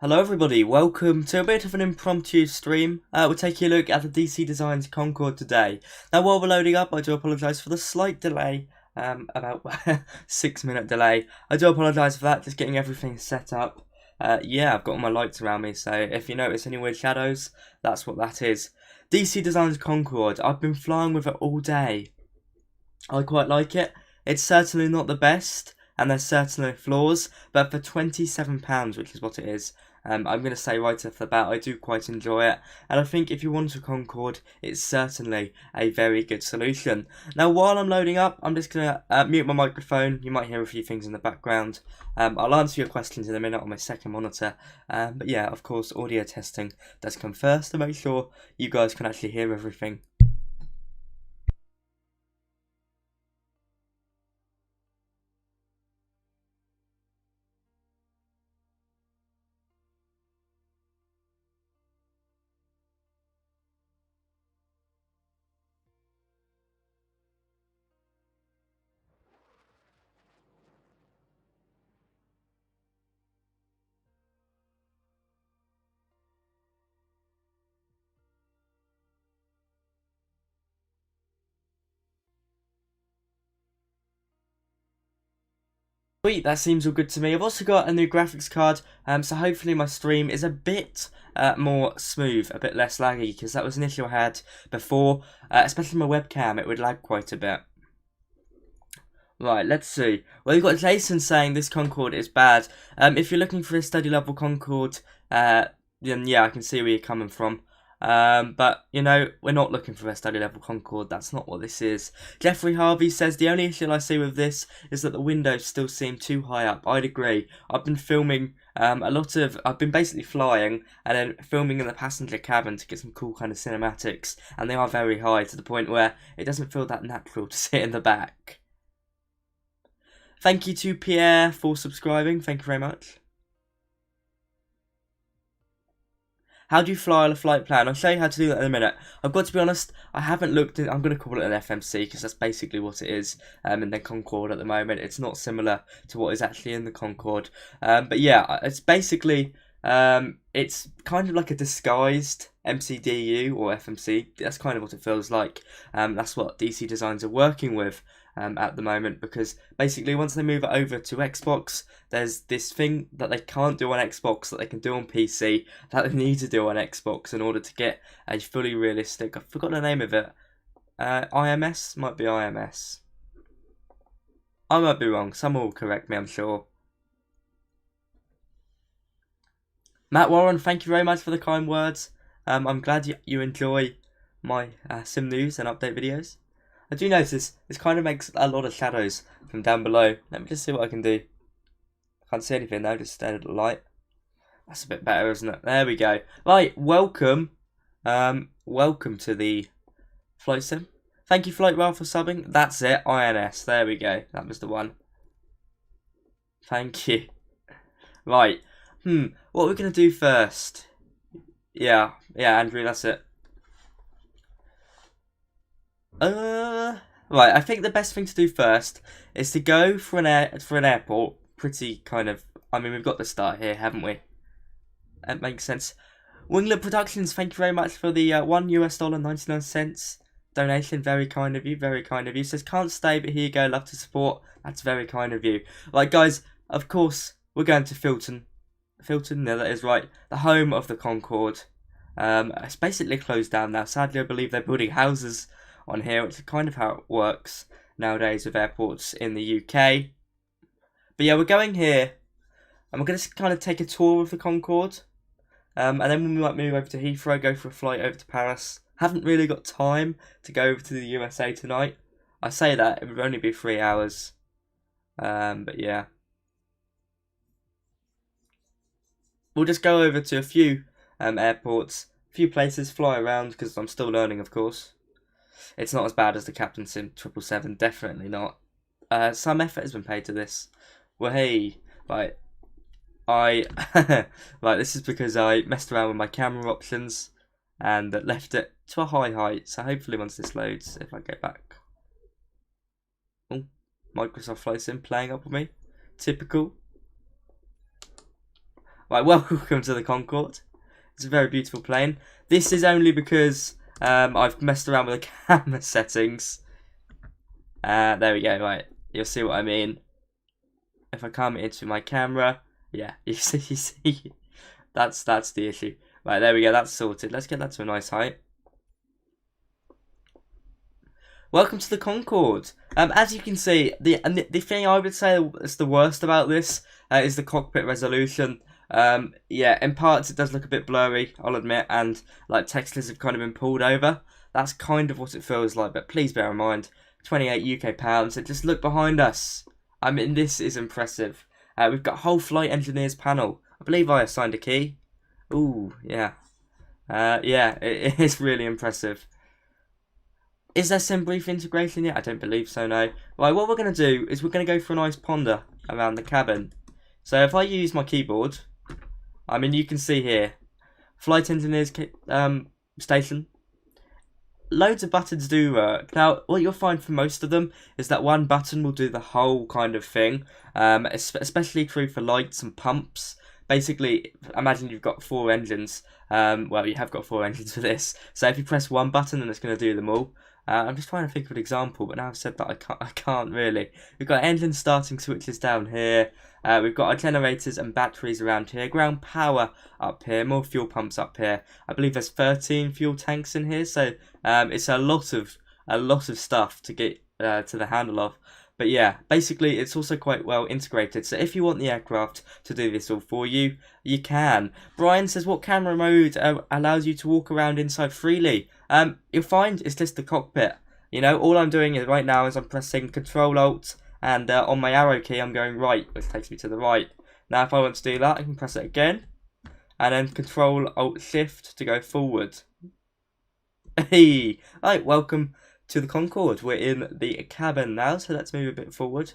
Hello everybody, welcome to a bit of an impromptu stream. We're taking a look at the DC Designs Concorde today. Now while we're loading up, I do apologise for the slight delay, about 6-minute delay. I do apologise for that, just getting everything set up. Yeah, I've got all my lights around me, so if you notice any weird shadows, that's what that is. DC Designs Concorde, I've been flying with it all day. I quite like it. It's certainly not the best, and there's certainly flaws, but for £27, which is what it is, I'm going to say right off the bat, I do quite enjoy it, and I think if you want a Concorde, it's certainly a very good solution. Now, while I'm loading up, I'm just going to mute my microphone. You might hear a few things in the background. I'll answer your questions in a minute on my second monitor, but yeah, of course, audio testing does come first to make sure you guys can actually hear everything. Sweet, that seems all good to me. I've also got a new graphics card, so hopefully my stream is a bit more smooth, a bit less laggy, because that was an issue I had before, especially my webcam, it would lag quite a bit. Right, let's see. Well, you've got Jason saying this Concorde is bad. If you're looking for a study level Concorde, then yeah, I can see where you're coming from. But, you know, we're not looking for a study level Concorde, that's not what this is. Jeffrey Harvey says, the only issue I see with this is that the windows still seem too high up. I'd agree. I've been filming I've been basically flying and then filming in the passenger cabin to get some cool kind of cinematics, and they are very high to the point where it doesn't feel that natural to sit in the back. Thank you to Pierre for subscribing, thank you very much. How do you fly on a flight plan? I'll show you how to do that in a minute. I've got to be honest, I haven't looked at, I'm going to call it an FMC because that's basically what it is in the Concorde at the moment. It's not similar to what is actually in the Concorde. But yeah, it's basically, it's kind of like a disguised MCDU or FMC. That's kind of what it feels like. That's what DC Designs are working with at the moment, because basically once they move it over to Xbox, there's this thing that they can't do on Xbox that they can do on PC that they need to do on Xbox in order to get a fully realistic, I've forgotten the name of it, IMS? Might be IMS. I might be wrong, someone will correct me, I'm sure. Matt Warren, thank you very much for the kind words. I'm glad you enjoy my sim news and update videos. I do notice this kind of makes a lot of shadows from down below. Let me just see what I can do. I can't see anything now, just stare at the light. That's a bit better, isn't it? There we go. Right, welcome. Welcome to the Flight Sim. Thank you, Flight Rail, for subbing. That's it, INS. There we go. That was the one. Thank you. Right. What are we going to do first? Yeah, Andrew, that's it. Right, I think the best thing to do first is to go for an airport. Pretty kind of, I mean, we've got the start here, haven't we? That makes sense. Winglet Productions, thank you very much for the $1.99 donation. Very kind of you, very kind of you. Says, can't stay, but here you go, love to support. That's very kind of you. Right, guys, of course, we're going to Filton. Filton, yeah, that is right. The home of the Concorde. It's basically closed down now. Sadly, I believe they're building houses on here, which is kind of how it works nowadays with airports in the UK. But yeah, we're going here, and we're going to kind of take a tour of the Concorde, and then we might move over to Heathrow, go for a flight over to Paris. Haven't really got time to go over to the USA tonight. I say that, it would only be 3 hours, but yeah. We'll just go over to a few airports, a few places, fly around, because I'm still learning, of course. It's not as bad as the Captain Sim 777, definitely not. Some effort has been paid to this. Well, hey, right, right, this is because I messed around with my camera options and left it to a high height. So hopefully once this loads, if I go back. Oh, Microsoft Flight Sim playing up with me. Typical. Right, welcome to the Concorde. It's a very beautiful plane. This is only because I've messed around with the camera settings. There we go, right. You'll see what I mean. If I come into my camera, yeah, you see, that's the issue. Right, there we go, that's sorted. Let's get that to a nice height. Welcome to the Concorde. As you can see, the thing I would say is the worst about this is the cockpit resolution. Yeah, in parts it does look a bit blurry, I'll admit, and like textures have kind of been pulled over. That's kind of what it feels like, but please bear in mind, 28 UK pounds, and just look behind us. I mean, this is impressive. We've got a whole flight engineers panel. I believe I assigned a key. Ooh, yeah. Yeah, it is really impressive. Is there some brief integration yet? I don't believe so, no. Right, what we're going to do is we're going to go for a nice ponder around the cabin. So if I use my keyboard, I mean, you can see here, flight engineers station. Loads of buttons do work. Now, what you'll find for most of them is that one button will do the whole kind of thing, especially true for lights and pumps. Basically, imagine you've got 4 engines. Well, you have got 4 engines for this. So if you press one button, then it's going to do them all. I'm just trying to think of an example, but now I've said that I can't really. We've got engine starting switches down here. We've got our generators and batteries around here. Ground power up here. More fuel pumps up here. I believe there's 13 fuel tanks in here, so it's a lot of stuff to get to the handle of. But yeah, basically it's also quite well integrated. So if you want the aircraft to do this all for you, you can. Brian says, what camera mode allows you to walk around inside freely? You'll find it's just the cockpit. You know, all I'm doing is right now is I'm pressing Control Alt, and on my arrow key I'm going right, which takes me to the right. Now if I want to do that, I can press it again, and then Control Alt Shift to go forward. Hey, right, welcome to the Concorde. We're in the cabin now, so let's move a bit forward.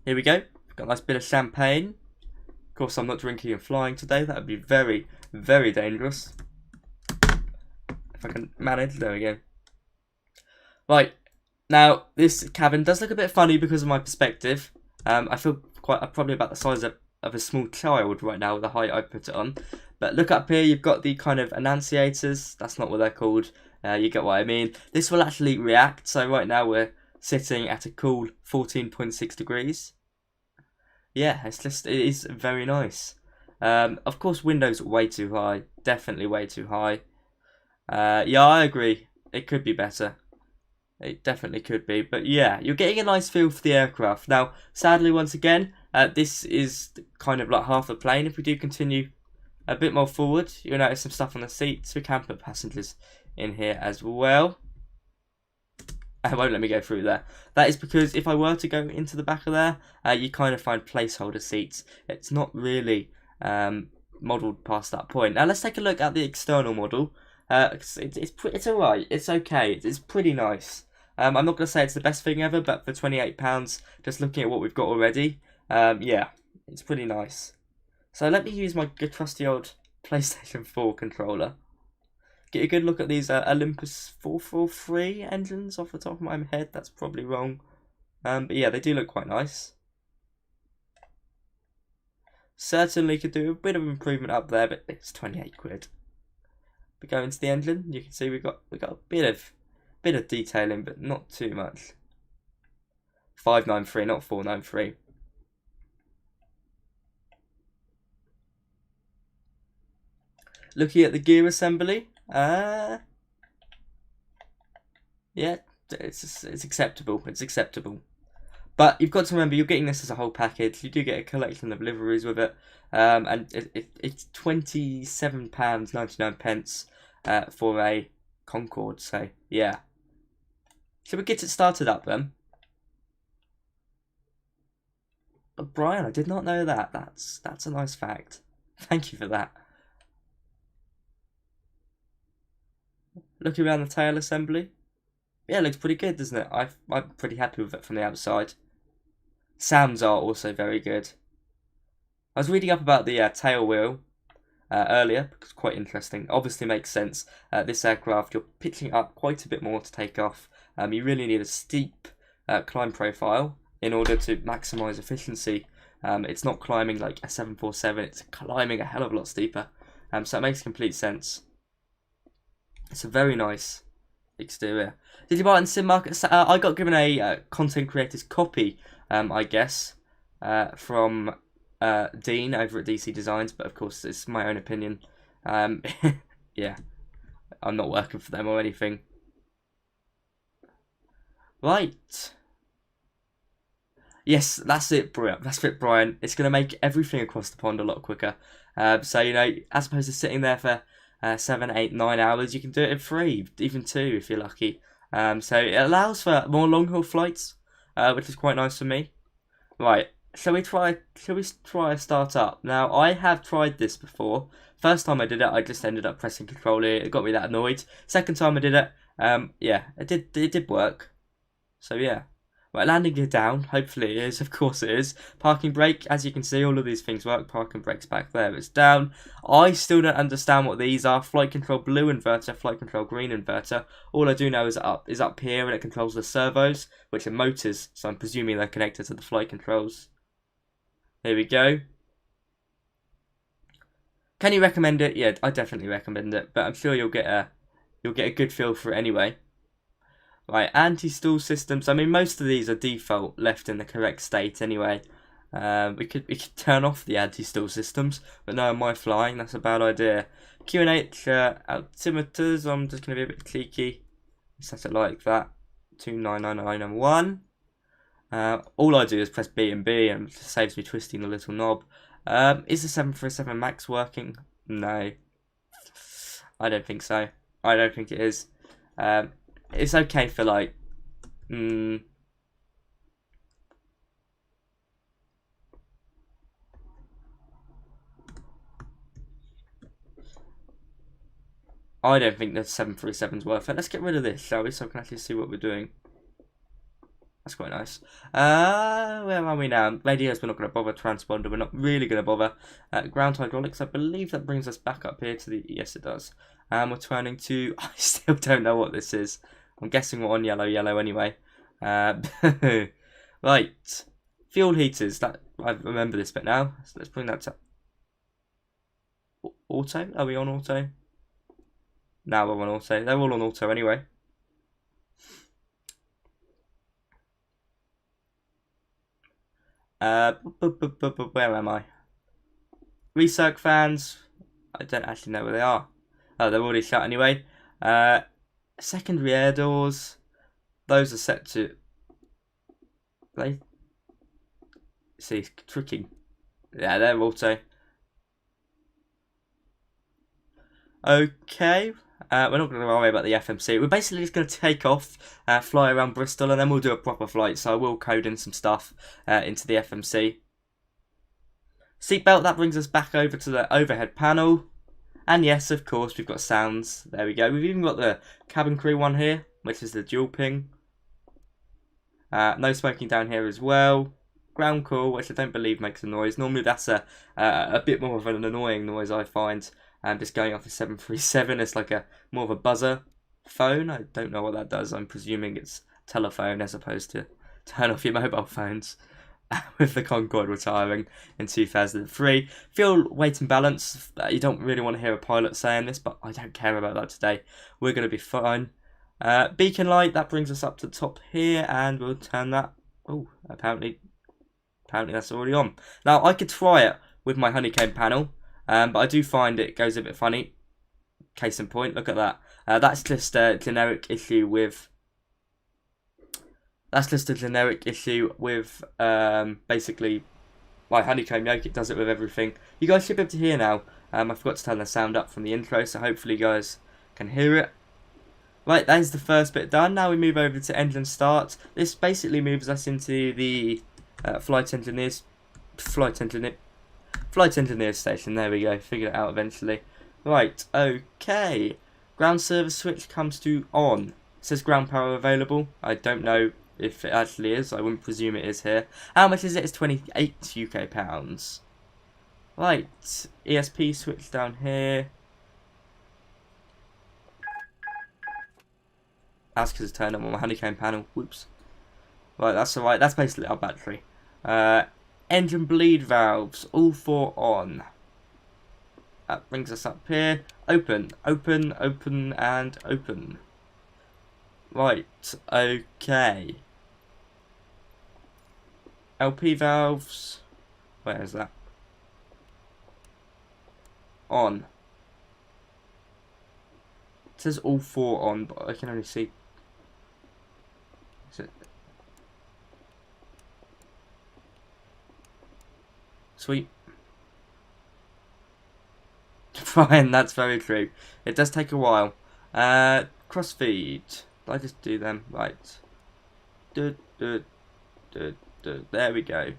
Here we go. Got a nice bit of champagne. Of course, I'm not drinking and flying today. That would be very, very dangerous. If I can manage, there we go. Right, now this cabin does look a bit funny because of my perspective. I feel probably about the size of a small child right now with the height I put it on. But look up here, you've got the kind of annunciators. That's not what they're called. You get what I mean. This will actually react. So right now we're sitting at a cool 14.6 degrees. Yeah, it is very nice. Of course, Windows way too high. Definitely way too high. Yeah, I agree. It could be better. It definitely could be. But yeah, you're getting a nice feel for the aircraft. Now, sadly, once again, this is kind of like half the plane. If we do continue a bit more forward, you'll notice some stuff on the seats. We can put passengers in here as well. It won't let me go through there. That is because if I were to go into the back of there, you kind of find placeholder seats. It's not really modelled past that point. Now let's take a look at the external model. It's alright. It's okay. It's pretty nice. I'm not going to say it's the best thing ever, but for £28, just looking at what we've got already, yeah, it's pretty nice. So let me use my good trusty old PlayStation 4 controller. Get a good look at these Olympus 443 engines off the top of my head. That's probably wrong. But yeah, they do look quite nice. Certainly could do a bit of improvement up there, but it's 28 quid. We go into the engine, you can see we got a bit of detailing, but not too much. 593, not 493. Looking at the gear assembly, yeah, it's acceptable. It's acceptable. But you've got to remember, you're getting this as a whole package. You do get a collection of liveries with it, and it's £27.99 for a Concorde. So yeah, should we get it started up then? Brian, I did not know that. That's a nice fact. Thank you for that. Looking around the tail assembly, yeah, it looks pretty good, doesn't it? I'm pretty happy with it from the outside. Sounds are also very good. I was reading up about the tail wheel earlier, because it's quite interesting. Obviously makes sense. This aircraft, you're pitching up quite a bit more to take off. You really need a steep climb profile. in order to maximise efficiency. It's not climbing like a 747, it's climbing a hell of a lot steeper. So it makes complete sense. It's a very nice exterior. Did you buy it in Sim Market? I got given a content creator's copy, I guess, from Dean over at DC Designs, but of course it's my own opinion. Yeah, I'm not working for them or anything. Right. Yes, that's it, Brian. That's it, Brian. It's going to make everything across the pond a lot quicker. So, you know, as opposed to sitting there for 7, 8, 9 hours, you can do it in 3, even 2 if you're lucky. So it allows for more long-haul flights, which is quite nice for me. Right, shall we try a startup? Now, I have tried this before. First time I did it, I just ended up pressing control here. It got me that annoyed. Second time I did it, yeah, it did work. So yeah. Right, landing gear down, hopefully it is, of course it is. Parking brake, as you can see, all of these things work. Parking brake's back there, it's down. I still don't understand what these are. Flight control blue inverter, flight control green inverter. All I do know is up here, and it controls the servos, which are motors, so I'm presuming they're connected to the flight controls. Here we go. Can you recommend it? Yeah, I definitely recommend it, but I'm sure you'll get a good feel for it anyway. Right, anti-stall systems. I mean, most of these are default, left in the correct state anyway. We could turn off the anti-stall systems, but no, am I flying? That's a bad idea. Q&H altimeters. I'm just going to be a bit cheeky. Set it like that. 29991. All I do is press B and B, and it saves me twisting the little knob. Is the 737 Max working? No, I don't think so. I don't think it is. It's okay for like, I don't think the 737's worth it. Let's get rid of this, shall we? So I can actually see what we're doing. That's quite nice. Where are we now? Radios, we're not going to bother. Transponder, we're not really going to bother. Ground hydraulics, I believe that brings us back up here to the... Yes, it does. We're turning to... I still don't know what this is. I'm guessing we're on yellow anyway. Right. Fuel heaters. That I remember this bit now. So let's bring that to... Auto? Are we on auto? Now we're on auto. They're all on auto anyway. Where am I? Recirc fans. I don't actually know where they are. Oh, they're already shut anyway. Secondary air doors. Those are set to... They... See, tricky. Yeah, they're auto. Okay. We're not going to worry about the FMC. We're basically just going to take off, fly around Bristol, and then we'll do a proper flight. So I will code in some stuff into the FMC. Seatbelt, that brings us back over to the overhead panel. And yes, of course, we've got sounds. There we go. We've even got the cabin crew one here, which is the dual ping. No smoking down here as well. Ground call, which I don't believe makes a noise. Normally that's a bit more of an annoying noise, I find. Just going off the 737, it's like more of a buzzer phone. I don't know what that does. I'm presuming it's telephone as opposed to turn off your mobile phones. With the Concorde retiring in 2003. Fuel, weight and balance. You don't really want to hear a pilot saying this, but I don't care about that today. We're going to be fine. Beacon light, that brings us up to the top here, and we'll turn that. Oh, apparently that's already on. Now, I could try it with my honeycomb panel, but I do find it goes a bit funny. Case in point, look at that. That's just a generic issue with... That's just a generic issue with basically my honeycomb yoke. It does it with everything. You guys should be able to hear now. I forgot to turn the sound up from the intro, so hopefully you guys can hear it. Right, that is the first bit done. Now we move over to engine start. This basically moves us into the flight engineer station. There we go. Figured it out eventually. Right, okay. Ground service switch comes to on. It says ground power available. I don't know if it actually is. I wouldn't presume it is here. How much is it? It's 28 UK pounds. Right, ESP switch down here. That's because it's turned on my honeycomb panel. Whoops. Right, that's alright. That's basically our battery. Engine bleed valves, all 4 on. That brings us up here. Open, open, open, and open. Right, okay. LP valves. Where is that? On. It says all 4 on, but I can only see. Is it? Sweet. Fine, that's very true. It does take a while. Crossfeed. Did I just do them? Right. There we go.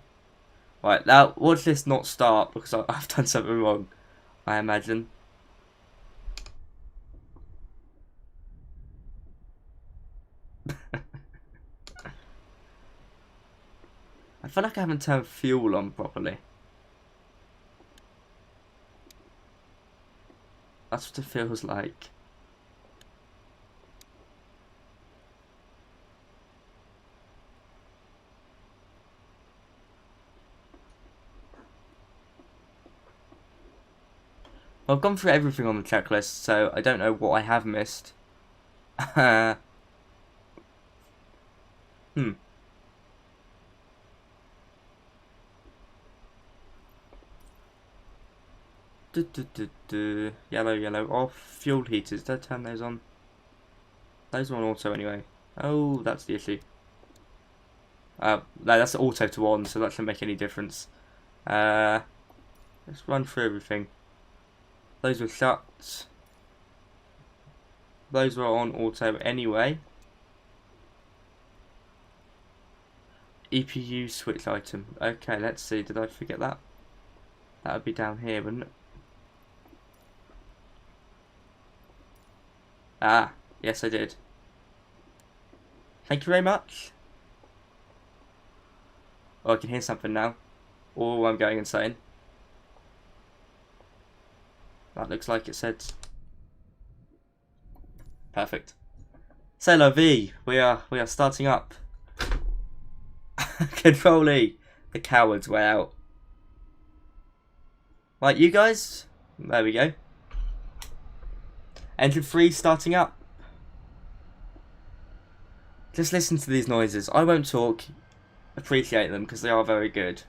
Right, now watch this not start because I've done something wrong, I imagine. I feel like I haven't turned fuel on properly. That's what it feels like. Well, I've gone through everything on the checklist, so I don't know what I have missed. Yellow, yellow off. Fuel heaters, did I turn those on? Those are on auto anyway. Oh, that's the issue. No, that's auto to on, so that shouldn't make any difference. Let's run through everything. Those were shut. Those were on auto anyway. EPU switch item. Okay, let's see. Did I forget that? That would be down here, wouldn't it? Ah, yes I did. Thank you very much. Oh, I can hear something now. Oh, I'm going insane. That looks like it said. Perfect. C'est la vie. We are starting up. Control E. The coward's way out. Right, you guys. There we go. Engine 3 starting up. Just listen to these noises. I won't talk. Appreciate them because they are very good.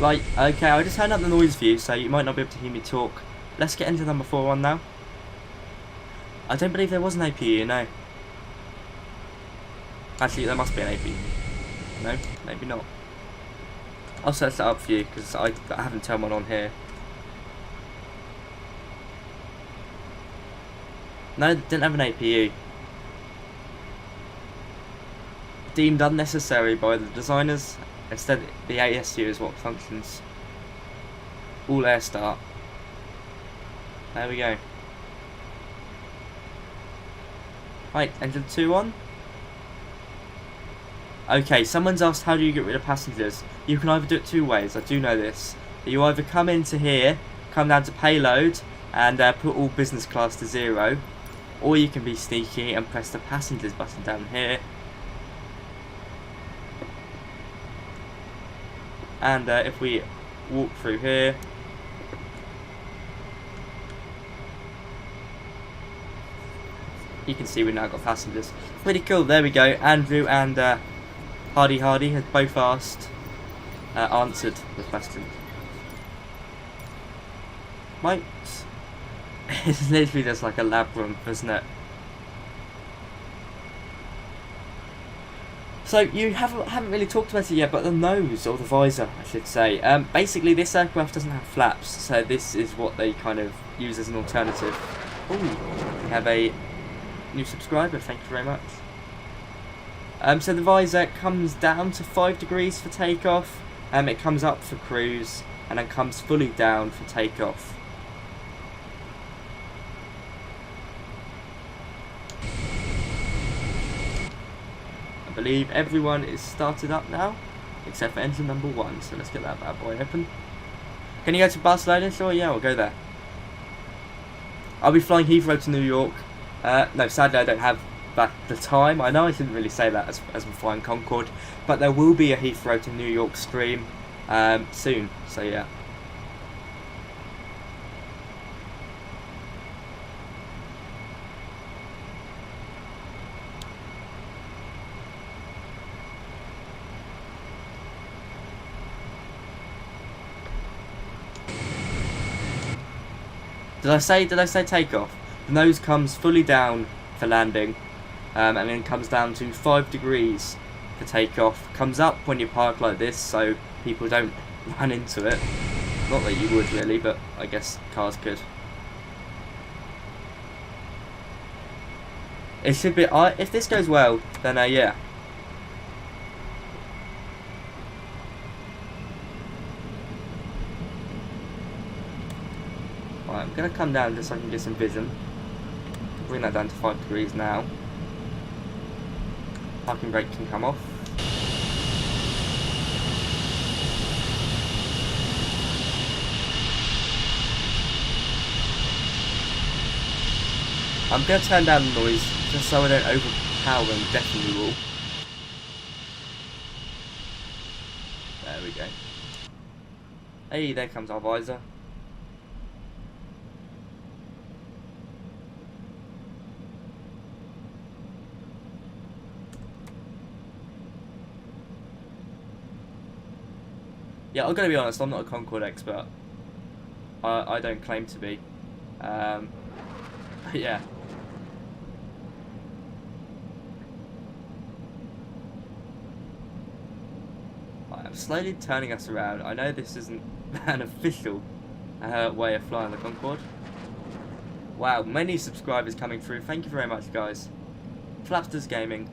Right, okay, I just turned up the noise view, so you might not be able to hear me talk. Let's get into number 4 on now. I don't believe there was an APU, no. Actually, there must be an APU. No, maybe not. I'll search that up for you, because I haven't turned one on here. No, didn't have an APU. Deemed unnecessary by the designers. Instead, the ASU is what functions. All air start. There we go. Right, engine 2 on. Okay, someone's asked how do you get rid of passengers. You can either do it 2 ways, I do know this. You either come into here, come down to payload, and put all business class to 0. Or you can be sneaky and press the passengers button down here. And if we walk through here, you can see we've now got passengers. Pretty cool, there we go. Andrew and Hardy have both answered the question. Right. It's literally just like a lab room, isn't it? So you haven't really talked about it yet, but the nose, or the visor I should say. Basically this aircraft doesn't have flaps, so this is what they kind of use as an alternative. Ooh, we have a new subscriber, thank you very much. So the visor comes down to 5 degrees for takeoff, it comes up for cruise, and then comes fully down for takeoff. I believe everyone is started up now, except for engine number 1, so let's get that bad boy open. Can you go to Barcelona? Sure, yeah, we'll go there. I'll be flying Heathrow to New York. No, sadly I don't have the time. I know I shouldn't really say that as we're flying Concorde, but there will be a Heathrow to New York stream soon, so yeah. Did I say takeoff? The nose comes fully down for landing, and then comes down to 5 degrees for takeoff. Comes up when you park like this, so people don't run into it. Not that you would really, but I guess cars could. It should be. If this goes well, then yeah. Right, I'm gonna come down just so I can get some vision. Bring that down to 5 degrees now. Parking brake can come off. I'm going to turn down the noise just so I don't overpower and deafen you all. There we go. Hey, there comes our visor. Yeah, I'm going to be honest, I'm not a Concorde expert. I don't claim to be. But yeah. I'm slowly turning us around. I know this isn't an official way of flying the Concorde. Wow, many subscribers coming through. Thank you very much, guys. Flapsters Gaming.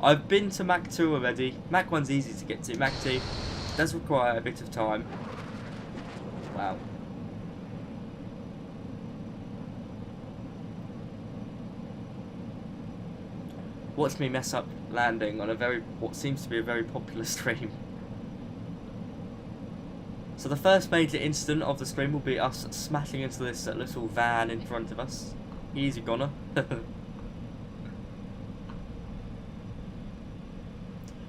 I've been to Mach 2 already. Mach 1's easy to get to. Mach 2 does require a bit of time. Wow. Watch me mess up landing on what seems to be a very popular stream. So the first major incident of the stream will be us smashing into this little van in front of us. Easy goner.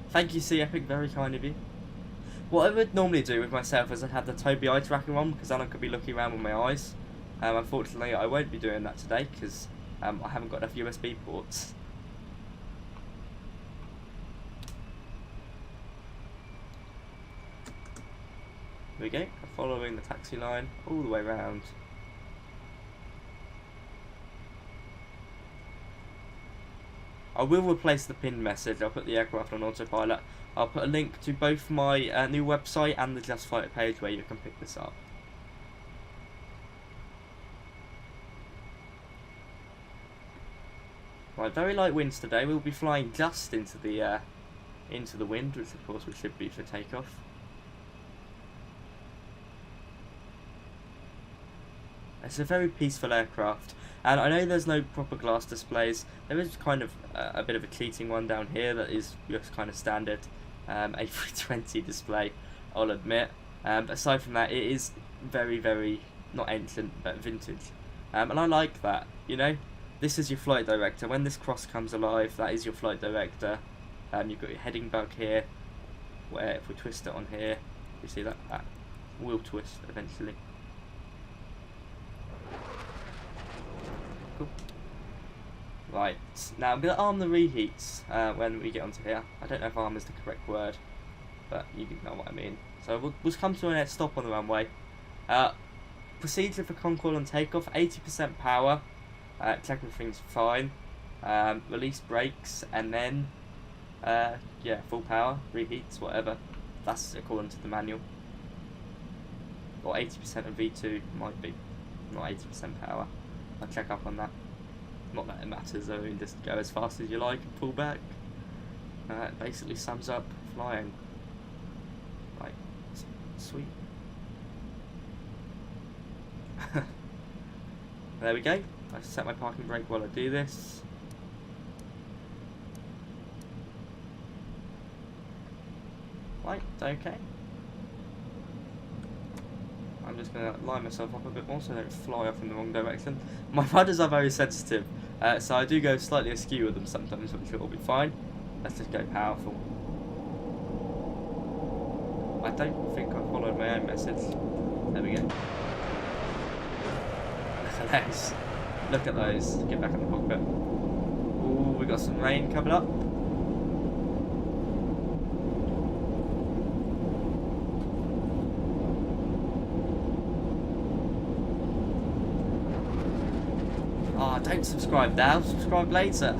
Thank you, C Epic, very kind of you. What I would normally do with myself is I'd have the Tobii eye tracker on, because then I could be looking around with my eyes. Unfortunately, I won't be doing that today because I haven't got enough USB ports. Here we go, following the taxi line all the way around. I will replace the pinned message. I'll put the aircraft on autopilot. I'll put a link to both my new website and the Just Fighter page where you can pick this up. Right, very light winds today. We'll be flying just into the wind, which of course we should be for takeoff. It's a very peaceful aircraft, and I know there's no proper glass displays. There is kind of a bit of a cheating one down here that is just kind of standard A320 display, I'll admit. But aside from that, it is very, very, not ancient, but vintage. And I like that, you know? This is your flight director. When this cross comes alive, that is your flight director. You've got your heading bug here, where if we twist it on here, you see that will twist eventually. Cool. Right, now I'm going to arm the reheats when we get onto here. I don't know if arm is the correct word, but you know what I mean. So we'll come to a net stop on the runway. Procedure for Concorde on takeoff, 80% power, check everything's fine, release brakes, and then, yeah, full power, reheats, whatever. That's according to the manual. Or 80% of V2 might be, not 80% power. I'll check up on that. Not that it matters, I mean, just go as fast as you like and pull back. It basically sums up flying. Right, sweet. There we go. I set my parking brake while I do this. Right, okay. I'm just going to line myself up a bit more so I don't fly off in the wrong direction. My rudders are very sensitive, so I do go slightly askew with them sometimes, which will be fine. Let's just go powerful. I don't think I followed my own message. There we go. Look at those. Look at those. Get back in the cockpit. Ooh, we got some rain coming up. Oh, don't subscribe now, subscribe later.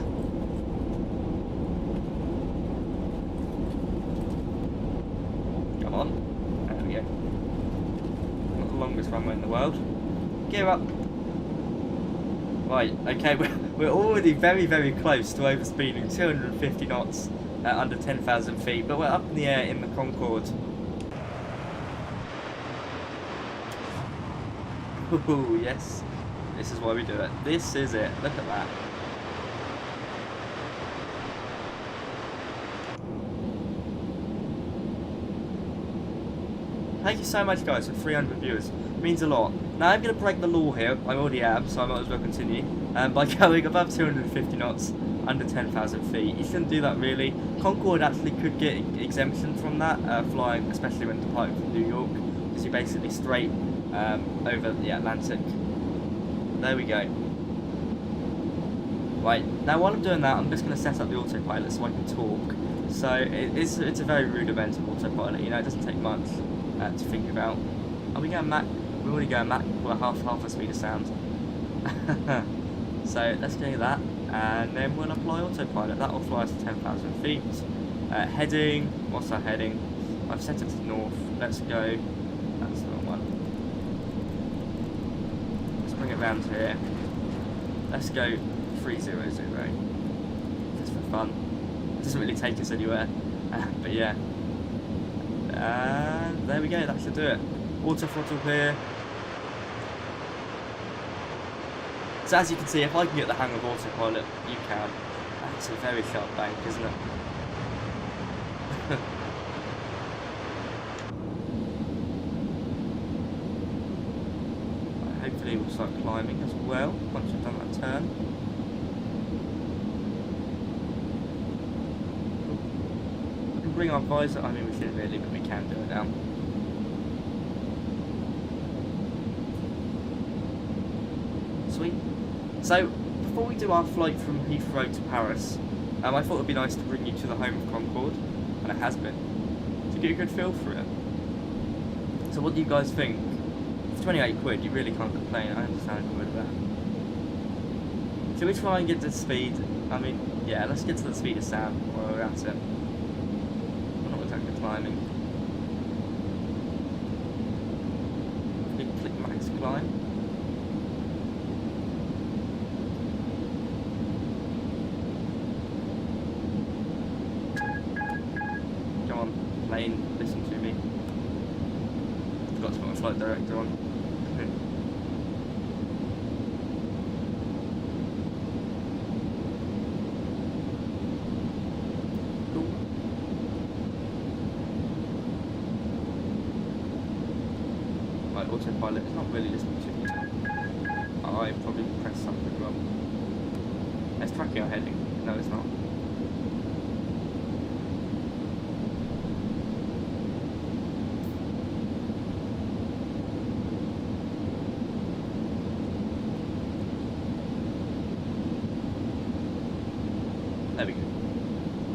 Come on. There we go. Not the longest runway in the world. Gear up. Right, okay, we're already very, very close to overspeeding 250 knots at under 10,000 feet, but we're up in the air in the Concorde. Ooh, yes. This is why we do it. This is it. Look at that. Thank you so much, guys, for 300 viewers. It means a lot. Now, I'm going to break the law here. I already am, so I might as well continue. By going above 250 knots, under 10,000 feet. You shouldn't do that, really. Concorde actually could get exemption from that, flying, especially when departing from New York, because you're basically straight over the Atlantic. There we go. Right, now while I'm doing that, I'm just going to set up the autopilot so I can talk. So it's a very rudimental autopilot, you know, it doesn't take much to think about. Are we going Mach? We're already going Mach, we're half the speed of sound. So let's do that, and then we'll apply autopilot. That will fly us to 10,000 feet. Heading, what's our heading? I've set it to north. Let's go, that's the wrong one. Bring it round here. Let's go 300, just for fun. It doesn't really take us anywhere, but yeah. And there we go, that should do it. Auto throttle here. So as you can see, if I can get the hang of autopilot, you can. That's a very sharp bank, isn't it? Hopefully we'll start climbing as well once we've done that turn. We can bring our visor, I mean we shouldn't really, but we can do it now. Sweet. So, before we do our flight from Heathrow to Paris, I thought it would be nice to bring you to the home of Concorde, and it has been, to get a good feel for it. So what do you guys think? 28 quid, you really can't complain. I understand with that. Should we try and get to speed? I mean, yeah, let's get to the speed of sound while we're at it. We're not exactly climbing. Click max climb. Come on, plane, listen to me. Forgot to put my flight director on. Autopilot is not really listening to me. Oh, I probably pressed something wrong. It's tracking our heading. No, it's not. There we go.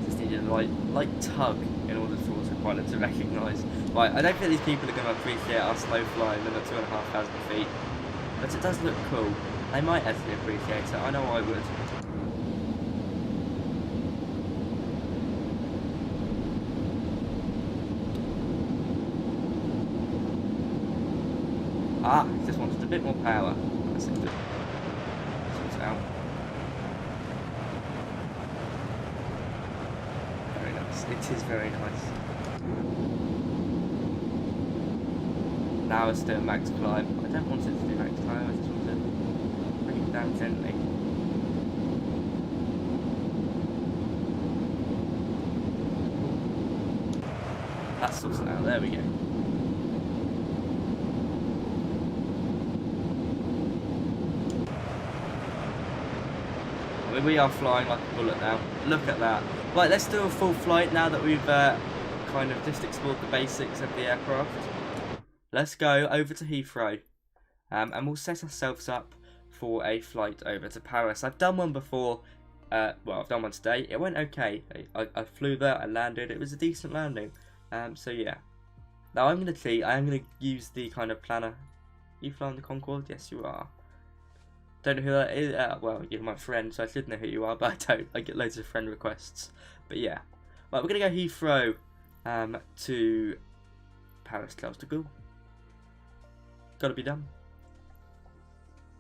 Just needed a light tug in order for autopilot to recognise. Right, I don't think these people are going to appreciate our slow flying under 2,500 feet, but it does look cool. They might actually appreciate it. I know I would. Ah, just wanted a bit more power. That's it. Sort it out. nice. It is very nice. Now it's doing max climb. I don't want it to do max climb, I just want to bring it down gently. That's sorts it out, there we go. I mean, we are flying like a bullet now. Look at that. Right, let's do a full flight now that we've kind of just explored the basics of the aircraft. Let's go over to Heathrow, and we'll set ourselves up for a flight over to Paris. I've done one before, well, I've done one today. It went okay. I flew there, I landed, it was a decent landing. So yeah. Now I'm going to cheat, I am going to use the kind of planner. You flying the Concorde? Yes, you are. Don't know who that is, well, you're my friend, so I should know who you are, but I don't. I get loads of friend requests. But yeah. Right, we're going to go Heathrow to Paris, Charles de Gaulle. Gotta be done.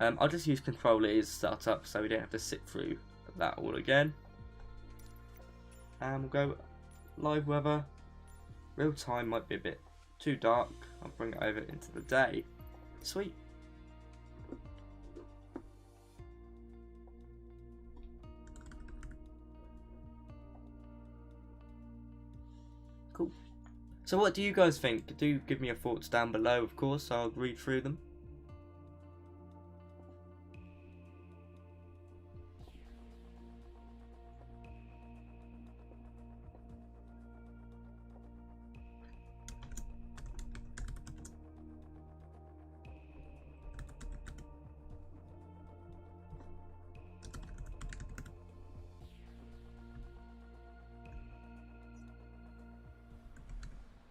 I'll just use Control E as startup so we don't have to sit through that all again. And we'll go live weather. Real time might be a bit too dark. I'll bring it over into the day. Sweet. Cool. So what do you guys think? Do give me your thoughts down below, of course. I'll read through them.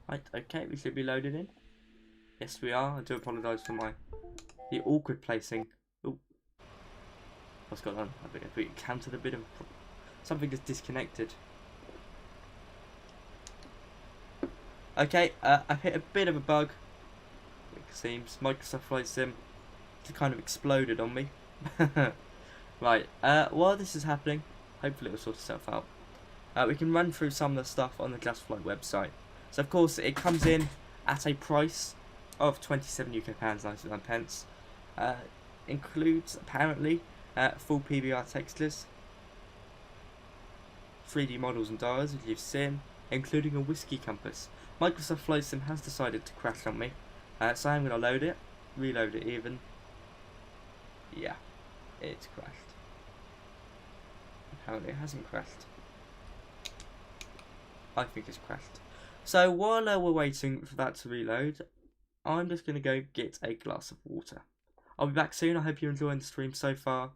Right, okay, we should be loaded in. Yes, we are. I do apologise for the awkward placing. Oh, what's going on? I think we encountered a bit of something is disconnected. Okay, I hit a bit of a bug. It seems Microsoft Flight Sim just kind of exploded on me. Right, while this is happening, hopefully it will sort itself out. We can run through some of the stuff on the Just Flight website. So of course it comes in at a price of £27 99 includes apparently full PBR text list, 3D models and dials which you've seen, including a whiskey compass. Microsoft Flight Sim has decided to crash on me, so I'm going to load it, reload it even. Yeah, it's crashed. Apparently it hasn't crashed. I think it's crashed. So while we're waiting for that to reload, I'm just going to go get a glass of water. I'll be back soon. I hope you're enjoying the stream so far.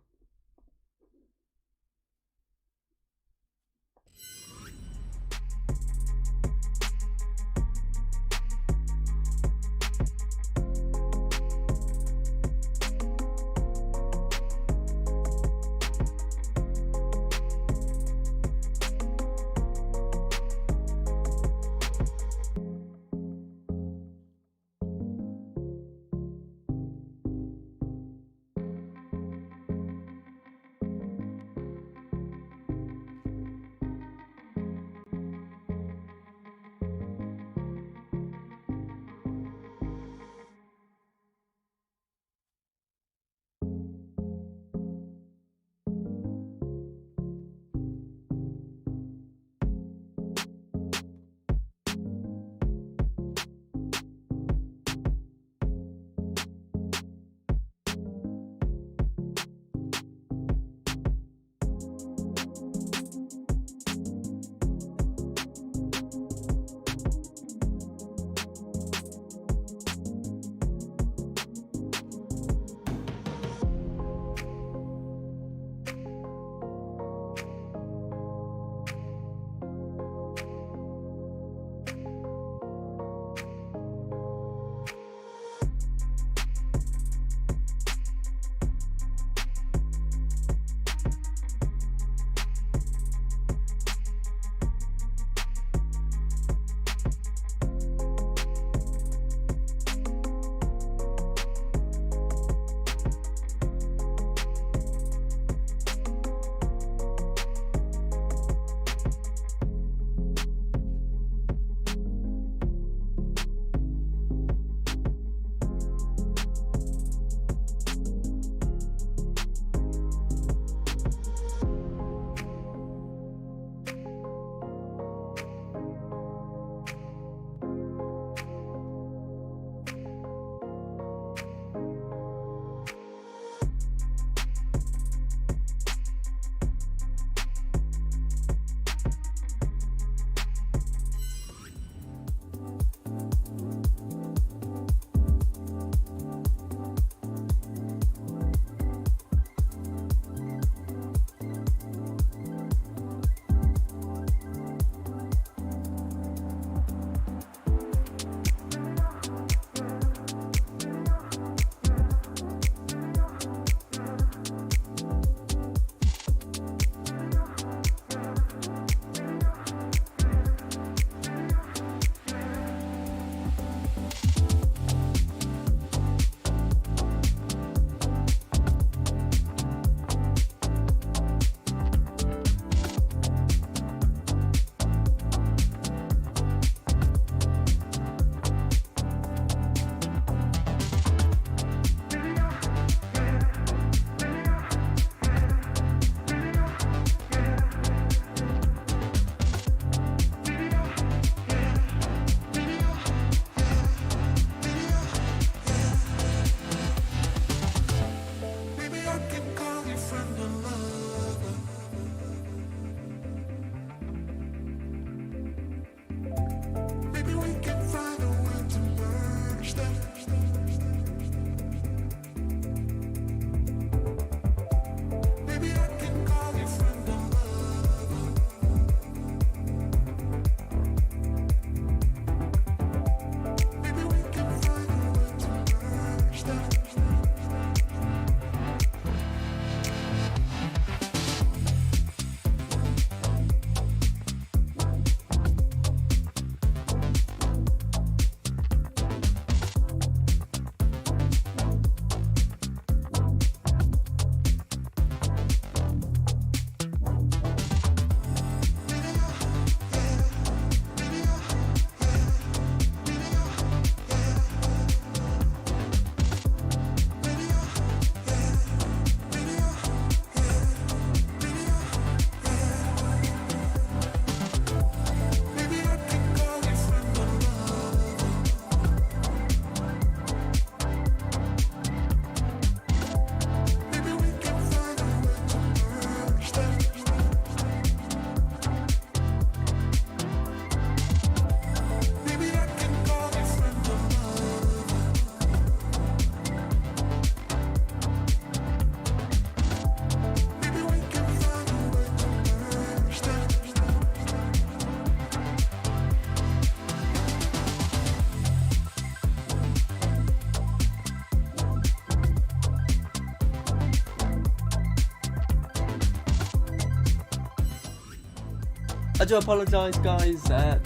I do apologise, guys. Sorry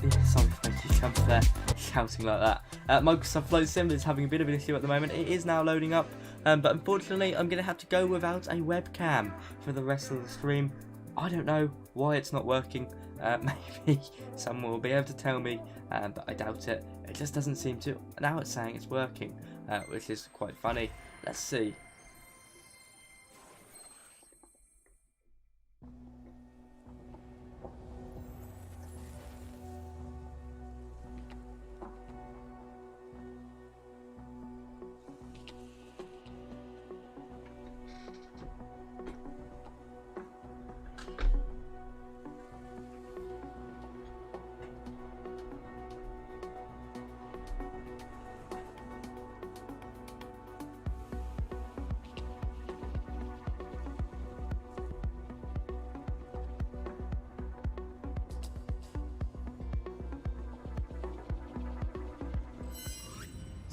for making you jump there, shouting like that. Microsoft Flight Sim is having a bit of an issue at the moment. It is now loading up, but unfortunately, I'm going to have to go without a webcam for the rest of the stream. I don't know why it's not working. Maybe someone will be able to tell me, but I doubt it. It just doesn't seem to. Now it's saying it's working, which is quite funny. Let's see.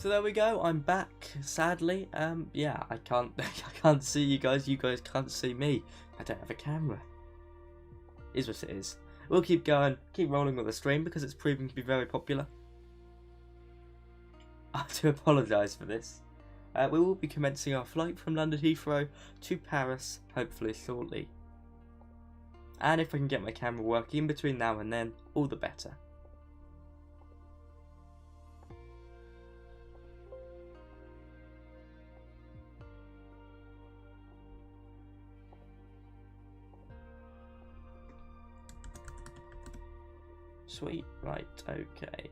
So there we go, I'm back, sadly. Yeah, I can't see you guys can't see me. I don't have a camera. Is what it is. We'll keep going, keep rolling with the stream because it's proving to be very popular. I do apologise for this. We will be commencing our flight from London Heathrow to Paris, hopefully shortly. And if I can get my camera working in between now and then, all the better. Sweet, right, okay.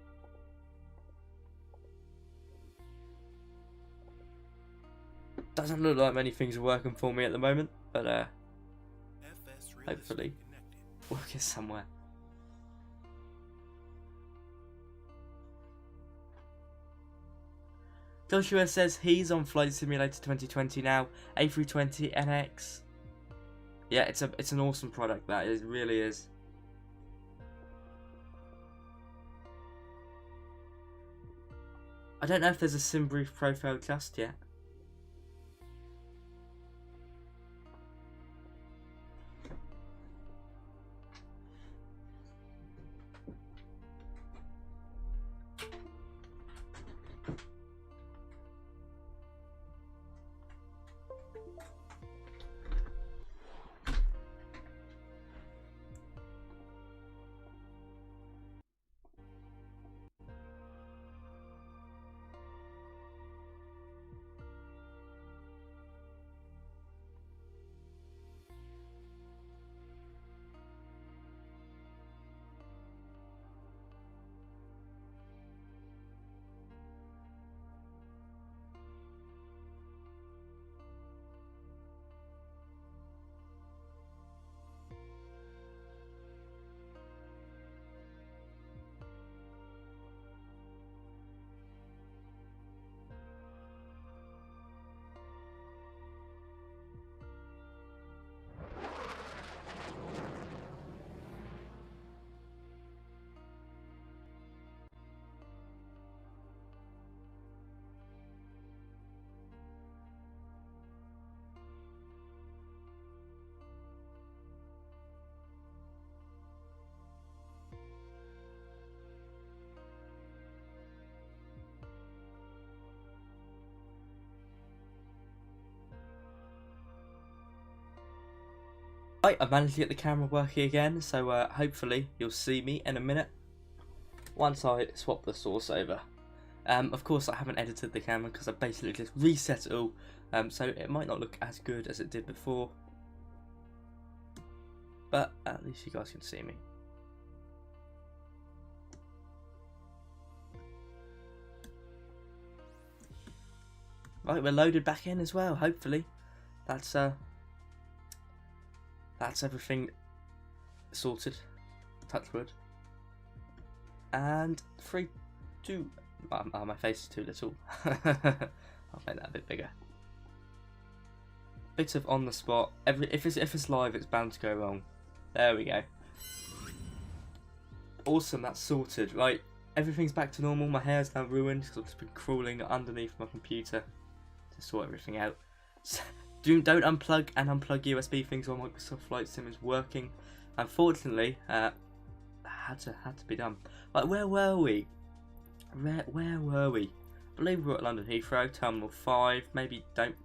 Doesn't look like many things are working for me at the moment, but hopefully we'll get somewhere. Joshua says he's on Flight Simulator 2020 now, A320 NX. Yeah, it's an awesome product, that is, really is. I don't know if there's a sim brief profile just yet. Right, I've managed to get the camera working again, so hopefully you'll see me in a minute once I swap the source over. Of course I haven't edited the camera because I basically just reset it all, so it might not look as good as it did before, but at least you guys can see me. Right, we're loaded back in as well, hopefully. That's everything sorted. Touch wood. And 3, 2. Oh, my face is too little. I'll make that a bit bigger. Bit of on the spot. If it's live, it's bound to go wrong. There we go. Awesome, that's sorted. Right, everything's back to normal. My hair's now ruined because I've just been crawling underneath my computer to sort everything out. So, don't unplug and unplug USB things while Microsoft Flight Sim is working. Unfortunately, had to be done. Like, where were we? Where were we? I believe we were at London Heathrow, Terminal 5. Maybe don't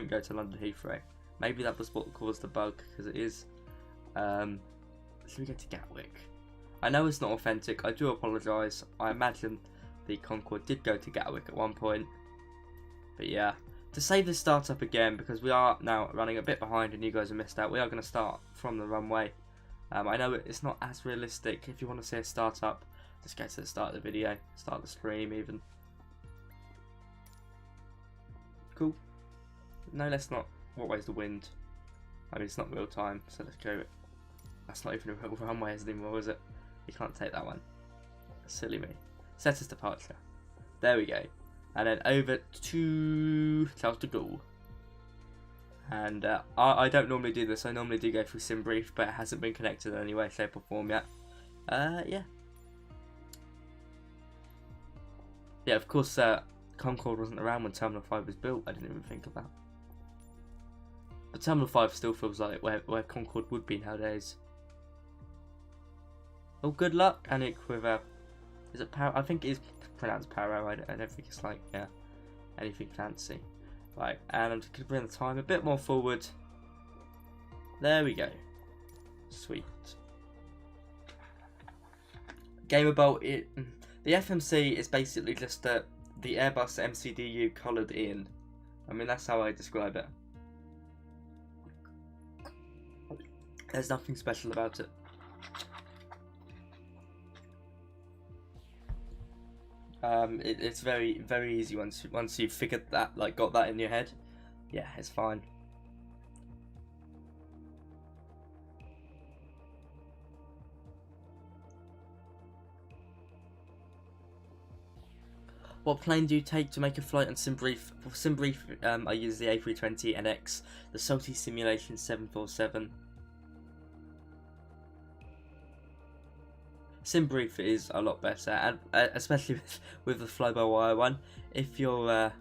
go to London Heathrow. Maybe that was what caused the bug, because it is. Should we go to Gatwick? I know it's not authentic. I do apologise. I imagine the Concorde did go to Gatwick at one point. But yeah, to save this startup again, because we are now running a bit behind and you guys have missed out, we are going to start from the runway. I know it's not as realistic. If you want to see a startup, just go to the start of the video, start the stream even. Cool. No, let's not. What way's the wind? I mean, it's not real time, so let's go. That's not even a real runway anymore, is it? You can't take that one. Silly me. Set as departure. There we go. And then over to Charles de Gaulle. And I don't normally do this. I normally do go through SimBrief, but it hasn't been connected in any way, shape or form yet. Yeah. Yeah, of course, Concorde wasn't around when Terminal 5 was built. I didn't even think of that. But Terminal 5 still feels like where Concorde would be nowadays. Oh, good luck, Anik, with is it Paro? I think it is pronounced Paro. I don't think it's like, yeah, anything fancy. Right, and I'm just going to bring the time a bit more forward. There we go. Sweet. Gamer Bolt, the FMC is basically just the Airbus MCDU coloured in. I mean, that's how I describe it. There's nothing special about it. It's very easy once you've figured that, like, got that in your head. Yeah, it's fine. What plane do you take to make a flight on SimBrief? For SimBrief, I use the A320NX, the Salty Simulation 747. SimBrief is a lot better, and especially with the fly-by-wire one. If you're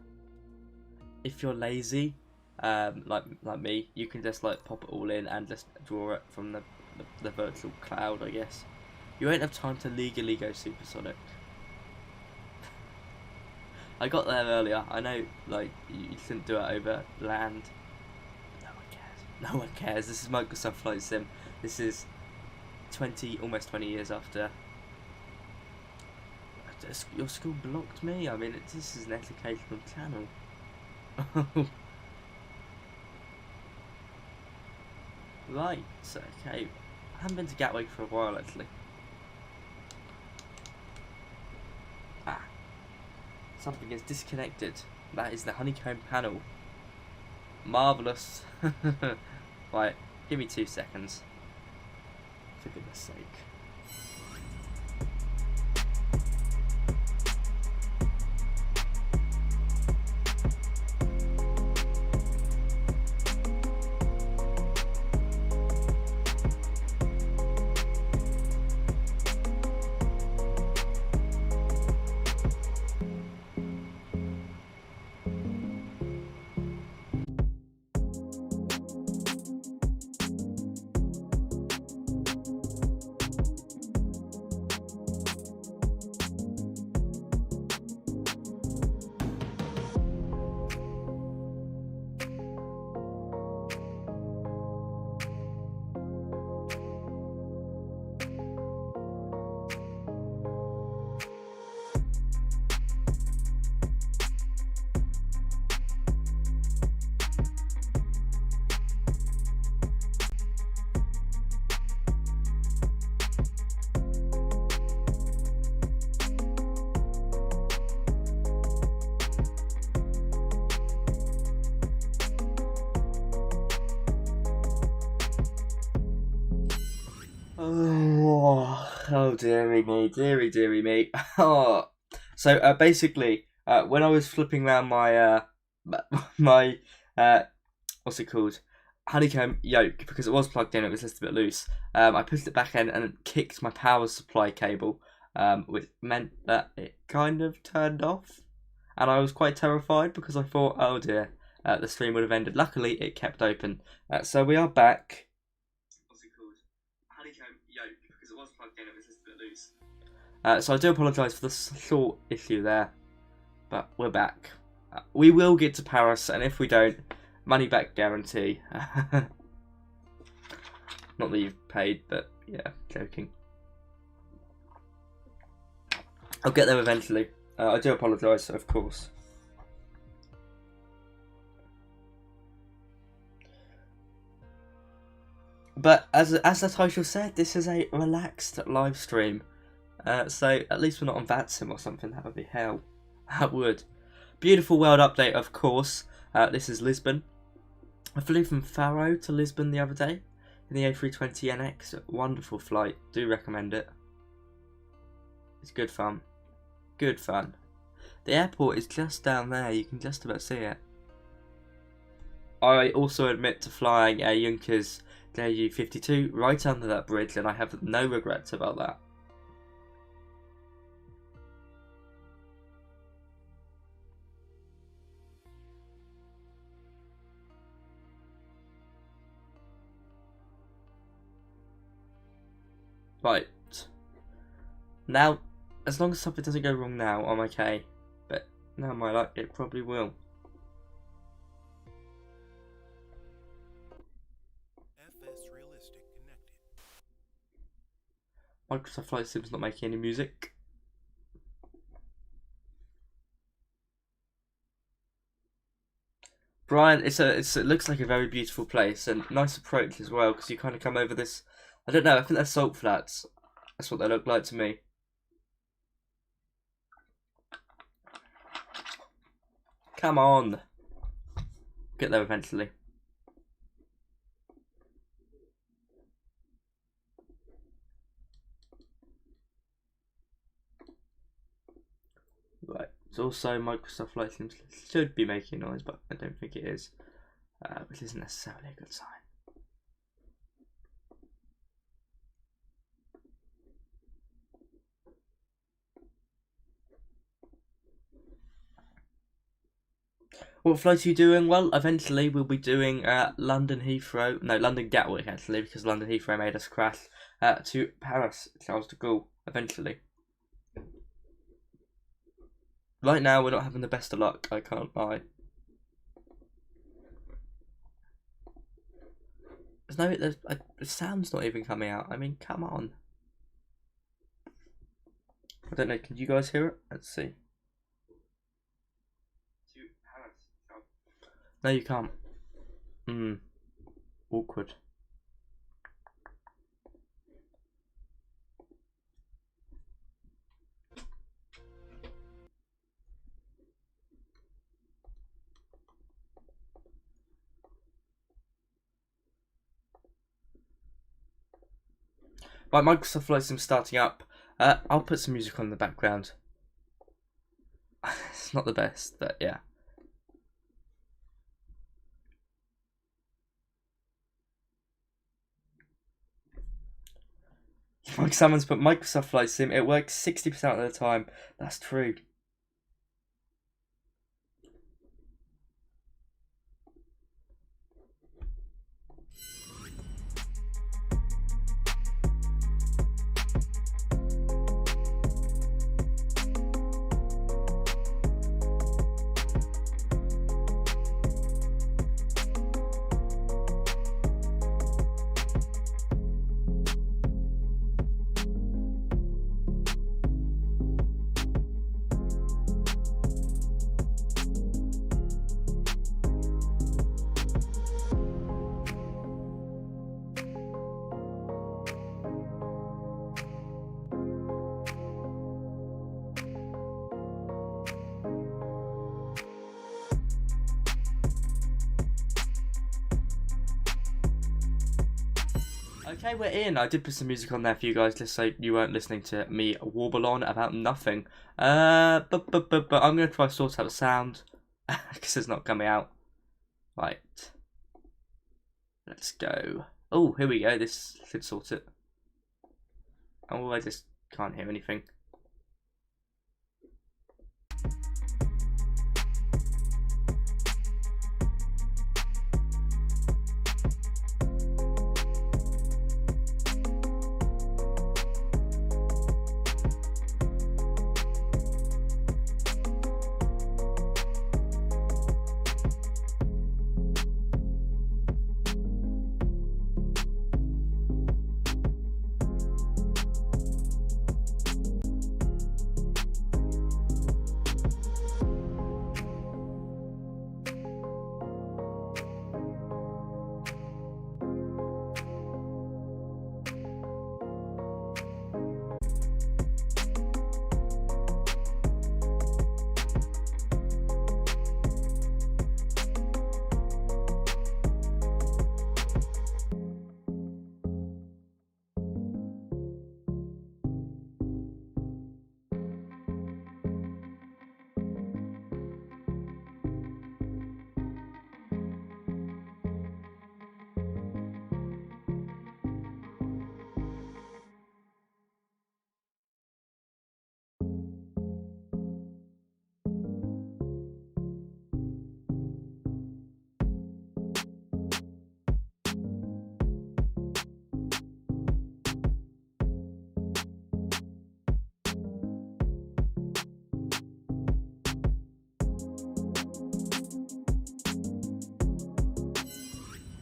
lazy, like me, you can just like pop it all in and just draw it from the virtual cloud, I guess. You won't have time to legally go supersonic. I got there earlier. I know, like, you shouldn't do it over land. No one cares. No one cares. This is Microsoft Flight Sim. This is almost 20 years after. Your school blocked me. I mean, this is an educational channel. Right. Okay. I haven't been to Gatwick for a while, actually. Something is disconnected. That is the honeycomb panel. Marvellous. Right, give me 2 seconds. For goodness sake. Oh, dearie me, dearie me. Oh. So basically, when I was flipping around my what's it called, honeycomb yoke, because it was plugged in, it was just a bit loose. I pushed it back in and it kicked my power supply cable, which meant that it kind of turned off, and I was quite terrified because I thought, oh dear, the stream would have ended. Luckily, it kept open. So we are back. honeycomb yoke because it was plugged in, it was just a bit loose. So I do apologise for the short issue there, but we're back. We will get to Paris, and if we don't, money back guarantee. Not that you've paid, but yeah, joking. I'll get there eventually. I do apologise, of course. But as the title said, this is a relaxed live stream. So at least we're not on VATSIM or something. That would be hell. That would. Beautiful world update, of course. This is Lisbon. I flew from Faro to Lisbon the other day in the A320NX. Wonderful flight. Do recommend it. It's good fun. Good fun. The airport is just down there. You can just about see it. I also admit to flying a Junkers JU-52 right under that bridge, and I have no regrets about that. Right. Now, as long as something doesn't go wrong now, I'm okay. But now my luck, it probably will. Microsoft Flight Sim's not making any music. Brian, it looks like a very beautiful place and nice approach as well, because you kind of come over this. I don't know. I think they're salt flats. That's what they look like to me. Come on. Get there eventually. Right. It's also Microsoft Flight Sim should be making noise, but I don't think it is, which isn't necessarily a good sign. What flight are you doing? Well, eventually we'll be doing London Heathrow, no, London Gatwick actually, because London Heathrow made us crash, to Paris, Charles de Gaulle, eventually. Right now we're not having the best of luck, I can't lie. The sound's not even coming out, I mean, come on. I don't know, can you guys hear it? Let's see. No, you can't. Awkward. Right, Microsoft Flight Sim starting up. I'll put some music on in the background. It's not the best, but yeah. Like someone's put Microsoft Flight Sim, it works 60% of the time. That's true. Okay, we're in. I did put some music on there for you guys just so you weren't listening to me warble on about nothing. But I'm going to try to sort out the sound because it's not coming out. Right. Let's go. Oh, here we go. This should sort it. Oh, I just can't hear anything.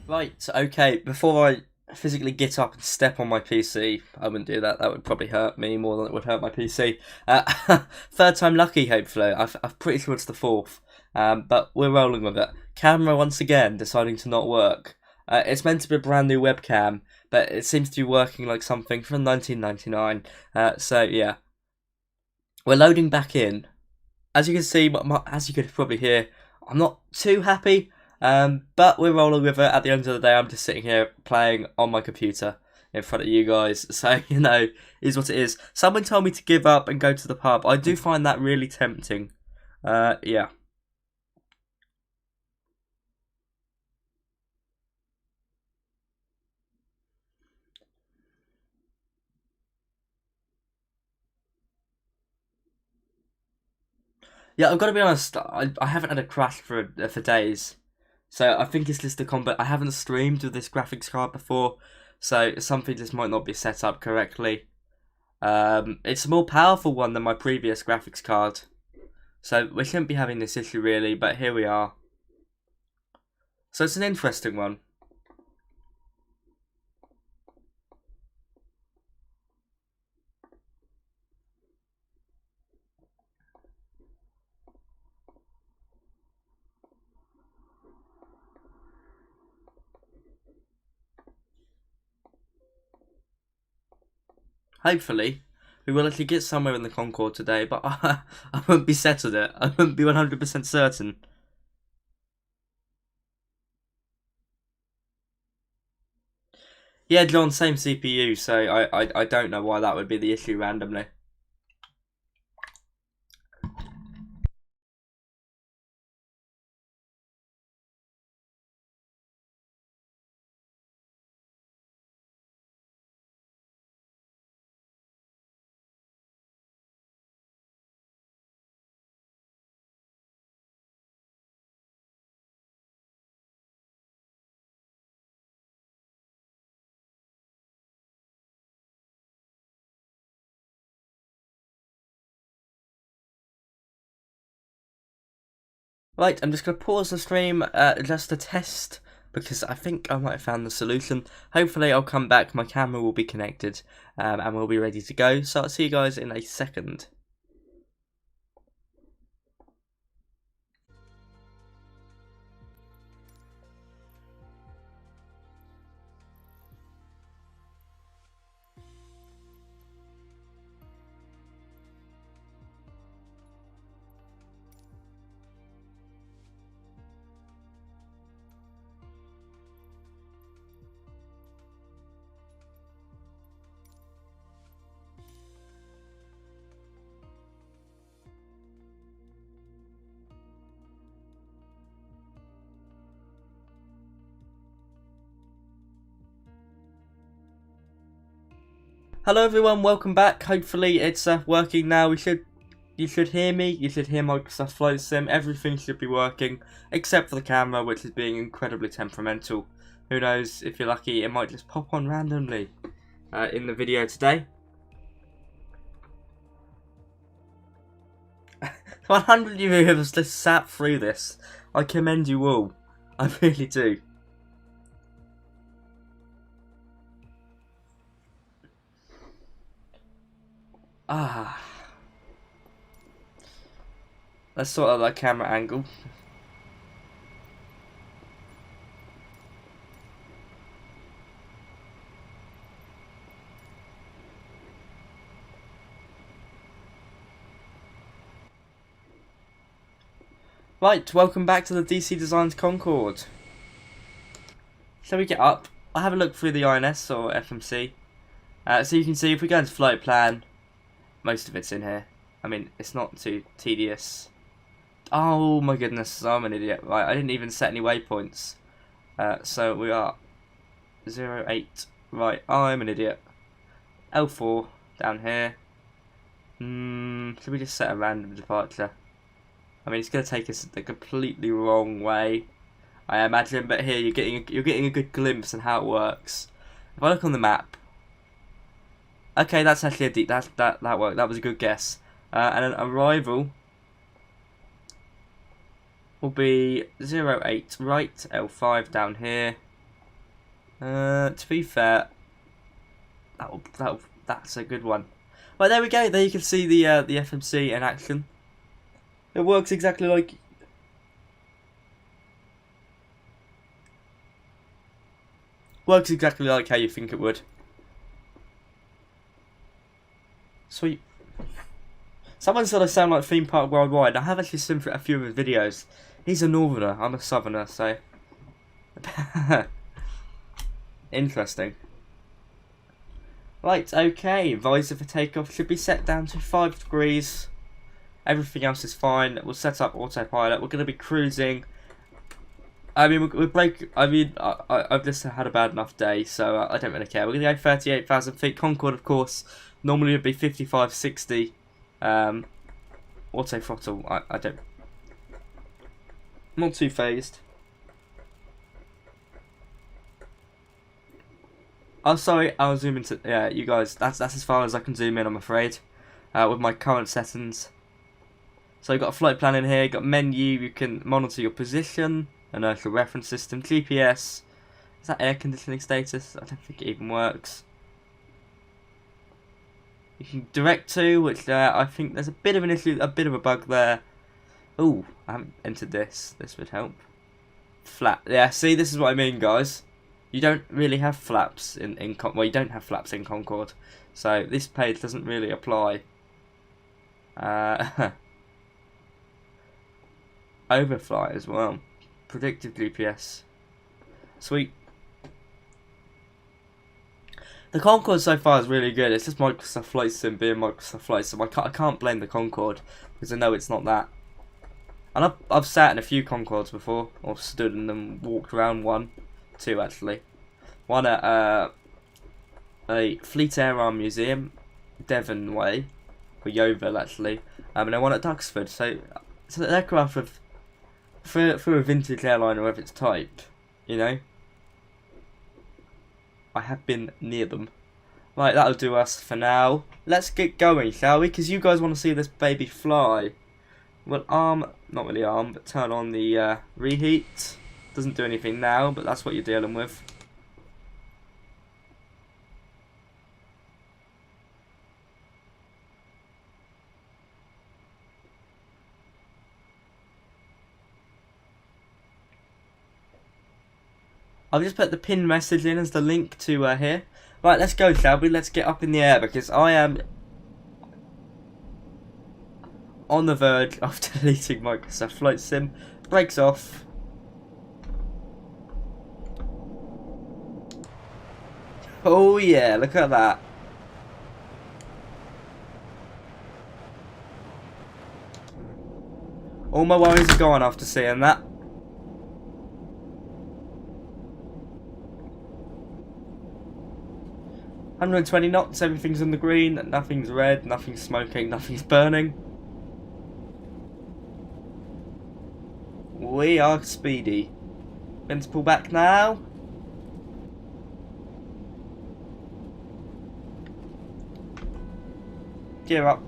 Right, okay, before I physically get up and step on my PC, I wouldn't do that, that would probably hurt me more than it would hurt my PC. Third time lucky, hopefully. I'm pretty sure it's the fourth, but we're rolling with it. Camera once again deciding to not work. It's meant to be a brand new webcam, but it seems to be working like something from 1999, so yeah. We're loading back in. As you can see, as you could probably hear, I'm not too happy, but we're rolling with it. At the end of the day, I'm just sitting here playing on my computer in front of you guys, so, you know, is what it is. Someone told me to give up and go to the pub. I do find that really tempting. Yeah. Yeah, I've got to be honest, I haven't had a crash for days. So I think it's just a combat. I haven't streamed with this graphics card before, so something just might not be set up correctly. It's a more powerful one than my previous graphics card, so we shouldn't be having this issue really, but here we are. So it's an interesting one. Hopefully, we will actually get somewhere in the Concorde today, but I won't be set at it. I won't be 100% certain. Yeah, John, same CPU, so I don't know why that would be the issue randomly. Right, I'm just going to pause the stream just to test, because I think I might have found the solution. Hopefully I'll come back, my camera will be connected, and we'll be ready to go. So I'll see you guys in a second. Hello everyone, welcome back. Hopefully it's working now. You should hear me, you should hear Microsoft Flight Sim, everything should be working, except for the camera, which is being incredibly temperamental. Who knows, if you're lucky, it might just pop on randomly in the video today. 100 of you have just sat through this. I commend you all. I really do. Let's sort out that camera angle. Right, welcome back to the DC Designs Concorde. Shall we get up? I'll have a look through the INS or FMC. So you can see if we go into flight plan, most of it's in here. I mean, it's not too tedious. Oh my goodness, I'm an idiot. Right, I didn't even set any waypoints. So we are 08. Right, I'm an idiot. L4 down here. Should we just set a random departure? I mean, it's going to take us the completely wrong way, I imagine. But here, you're getting a good glimpse on how it works. If I look on the map, okay, that's actually a deep. That worked. That was a good guess. And an arrival will be 08 right, L5 down here. To be fair, that's a good one. Right, there we go. There you can see the FMC in action. It works exactly like how you think it would. Sweet. Someone said I sound like Theme Park Worldwide. I have actually seen a few of his videos. He's a northerner. I'm a southerner, so interesting. Right, okay. Visor for takeoff should be set down to 5 degrees. Everything else is fine. We'll set up autopilot. We're going to be cruising. I mean, I've just had a bad enough day, so I don't really care. We're going to go 38,000 feet. Concorde, of course, normally would be 55, 60. Auto throttle, I don't. I'm not too phased. Oh, sorry, I'll zoom into. Yeah, you guys, that's as far as I can zoom in, I'm afraid, with my current settings. So you've got a flight plan in here, you've got menu, you can monitor your position, inertial reference system, GPS. Is that air conditioning status? I don't think it even works. You can direct to, which I think there's a bit of an issue, a bit of a bug there. Ooh, I haven't entered this. This would help. Flap. Yeah, see, this is what I mean, guys. You don't really have flaps well, you don't have flaps in Concorde, so this page doesn't really apply. Overflight as well. Predictive GPS. Sweet. The Concorde so far is really good. It's just Microsoft Flight Sim being Microsoft Flight Sim. I can't blame the Concorde because I know it's not that. And I've sat in a few Concordes before, or stood in them, walked around one. Two actually. One at a Fleet Air Arm Museum, Devon Way, or Yeovil actually, and then one at Duxford. So it's an aircraft with for a vintage airliner of its type, you know. I have been near them. Right, that'll do us for now. Let's get going, shall we? Because you guys want to see this baby fly. Well, not really but turn on the reheat. Doesn't do anything now, but that's what you're dealing with. I've just put the pin message in as the link to here. Right, let's go, shall we? Let's get up in the air because I am on the verge of deleting Microsoft Flight Sim. Brakes off. Oh yeah, look at that. All my worries are gone after seeing that. $120 knots, everything's on the green, nothing's red, nothing's smoking, nothing's burning. We are speedy. Going to pull back now. Gear up.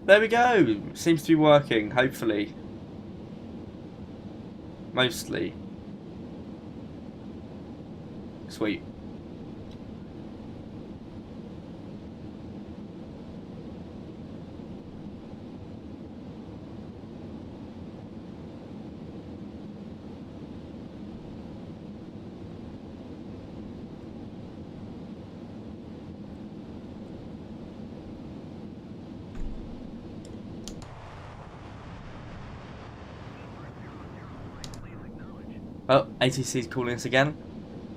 There we go. Seems to be working, hopefully. Mostly. Sweet. Oh, ATC's calling us again.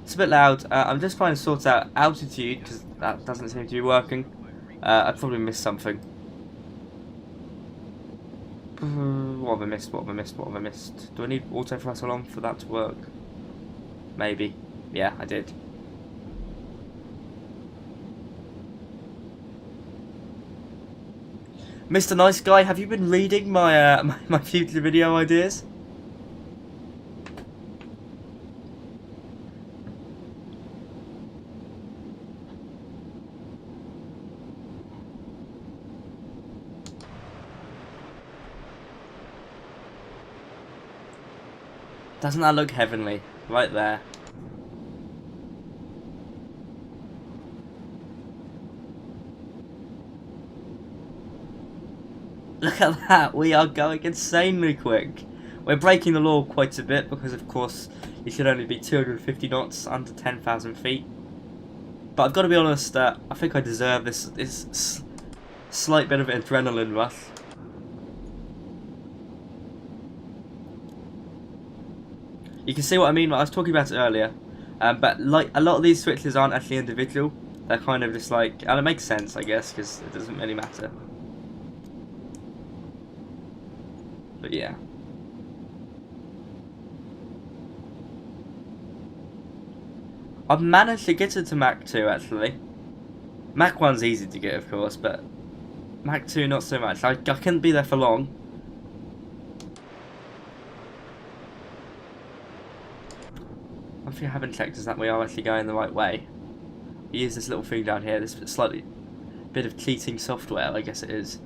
It's a bit loud. I'm just trying to sort out altitude because that doesn't seem to be working. I probably missed something. What have I missed? What have I missed? What have I missed? Do I need auto throttle on for that to work? Maybe. Yeah, I did. Mr. Nice Guy, have you been reading my my future video ideas? Doesn't that look heavenly? Right there. Look at that, we are going insanely quick. We're breaking the law quite a bit because of course you should only be 250 knots under 10,000 feet. But I've got to be honest, I think I deserve this slight bit of adrenaline rush. You can see what I mean, I was talking about it earlier. But like a lot of these switches aren't actually individual. They're kind of just like, and it makes sense I guess because it doesn't really matter. But yeah. I've managed to get it to Mach 2 actually. Mach 1's easy to get of course, but Mach 2 not so much. I couldn't be there for long. One thing I haven't checked is that we are actually going the right way. We use this little thing down here, this slightly bit of cheating software, I guess it is.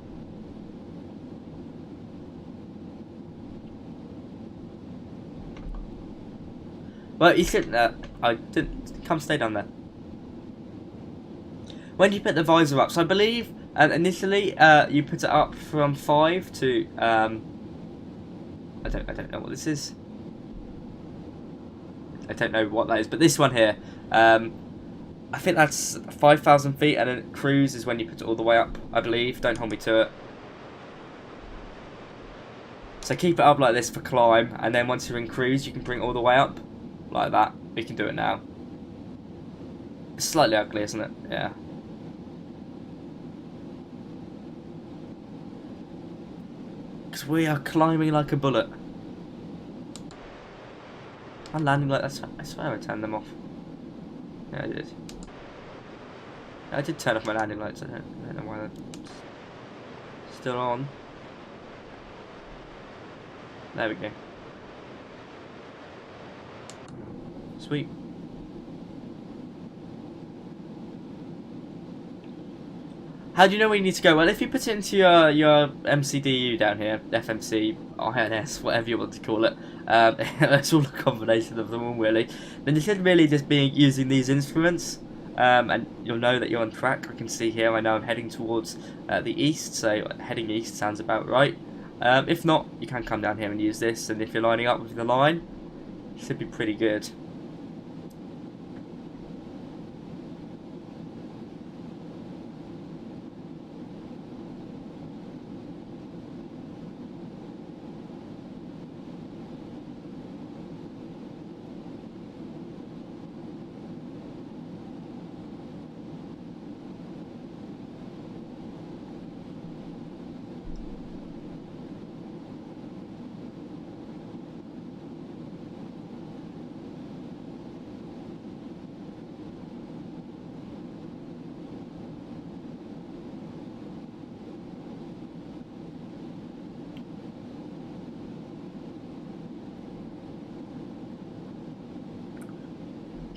Well, you shouldn't. I didn't. Come stay down there. When you put the visor up, so I believe initially you put it up from 5 to I don't know what this is. I don't know what that is, but this one here, I think that's 5,000 feet, and then cruise is when you put it all the way up. I believe. Don't hold me to it. So keep it up like this for climb, and then once you're in cruise, you can bring it all the way up. Like that. We can do it now. It's slightly ugly, isn't it? Yeah. Because we are climbing like a bullet. I'm landing like that. I swear I turned them off. Yeah, I did. I did turn off my landing lights. I don't know why they're still on. There we go. Sweet. How do you know where you need to go? Well, if you put it into your MCDU down here, FMC, INS, whatever you want to call it, it's all a combination of them all really, then you should really just be using these instruments, and you'll know that you're on track. I can see here, I know I'm heading towards the east, so heading east sounds about right. If not, you can come down here and use this, and if you're lining up with the line, it should be pretty good.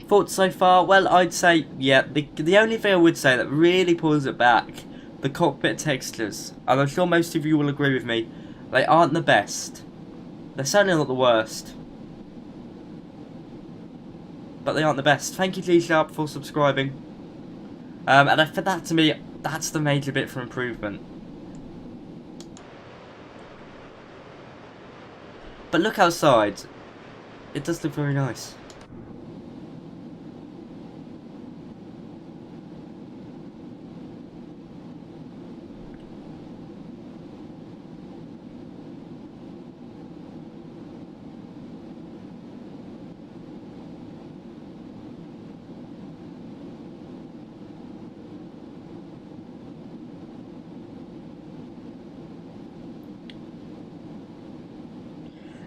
Thoughts so far? Well, I'd say, yeah, the only thing I would say that really pulls it back, the cockpit textures, and I'm sure most of you will agree with me, they aren't the best. They're certainly not the worst. But they aren't the best. Thank you, G-Sharp, for subscribing. And for that, to me, that's the major bit for improvement. But look outside. It does look very nice.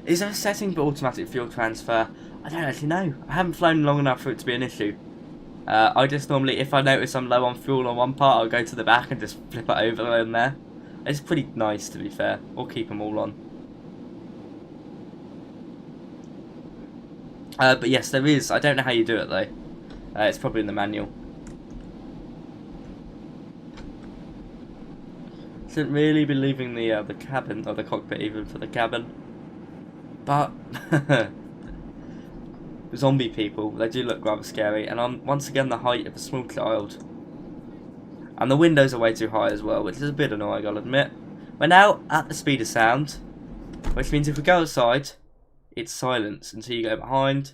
Is there a setting for automatic fuel transfer? I don't actually know. I haven't flown long enough for it to be an issue. I just normally, if I notice I'm low on fuel on one part, I'll go to the back and just flip it over in there. It's pretty nice, to be fair. We'll keep them all on. But yes, there is. I don't know how you do it though. It's probably in the manual. Shouldn't really be leaving the cabin or the cockpit even for the cabin. But zombie people, they do look rather scary, and I'm once again the height of a small child. And the windows are way too high as well, which is a bit annoying, I'll admit. We're now at the speed of sound, which means if we go outside, it's silence until you go behind.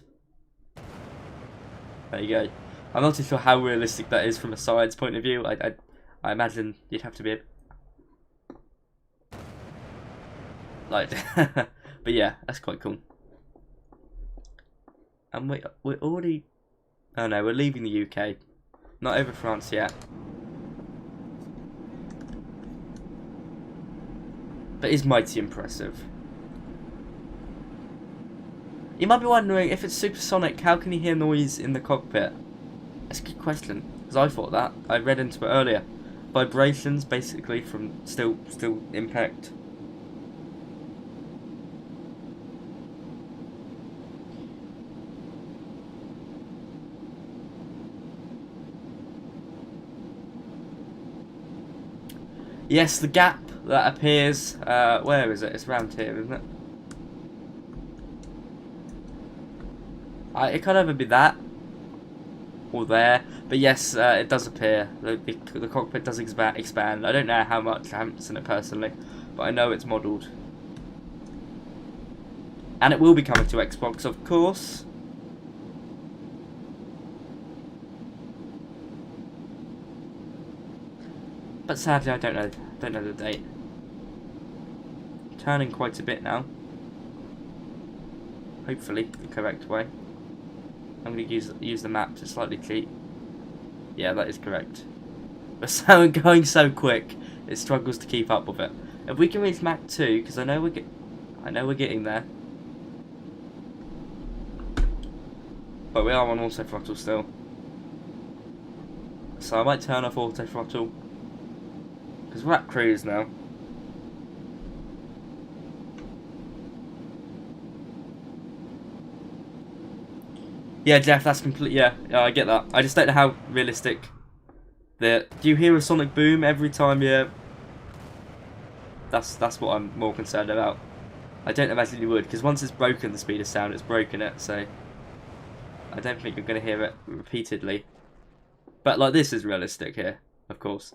There you go. I'm not too sure how realistic that is from a science point of view. I imagine you'd have to be like, but yeah, that's quite cool. And we're already. Oh no, we're leaving the UK. Not over France yet. But it's mighty impressive. You might be wondering, if it's supersonic, how can you hear noise in the cockpit? That's a good question, because I thought that. I read into it earlier. Vibrations, basically, from still impact. Yes, the gap that appears, where is it? It's around here, isn't it? It can't either be that or there, but yes, it does appear. The cockpit does expand. I don't know how much, I haven't seen it personally, but I know it's modelled. And it will be coming to Xbox, of course. But sadly, I don't know the date. Turning quite a bit now. Hopefully, the correct way. I'm going to use the map to slightly cheat. Yeah, that is correct. But so going so quick, it struggles to keep up with it. If we can reach Mach 2, because I know we're getting there. But we are on auto throttle still. So I might turn off auto throttle. Because we're at cruise now. Yeah, Jeff, that's complete. Yeah, I get that. I just don't know how realistic. Do you hear a sonic boom every time you? That's what I'm more concerned about. I don't imagine you would, because once it's broken the speed of sound, it's broken it. So I don't think you're going to hear it repeatedly. But like this is realistic here, of course.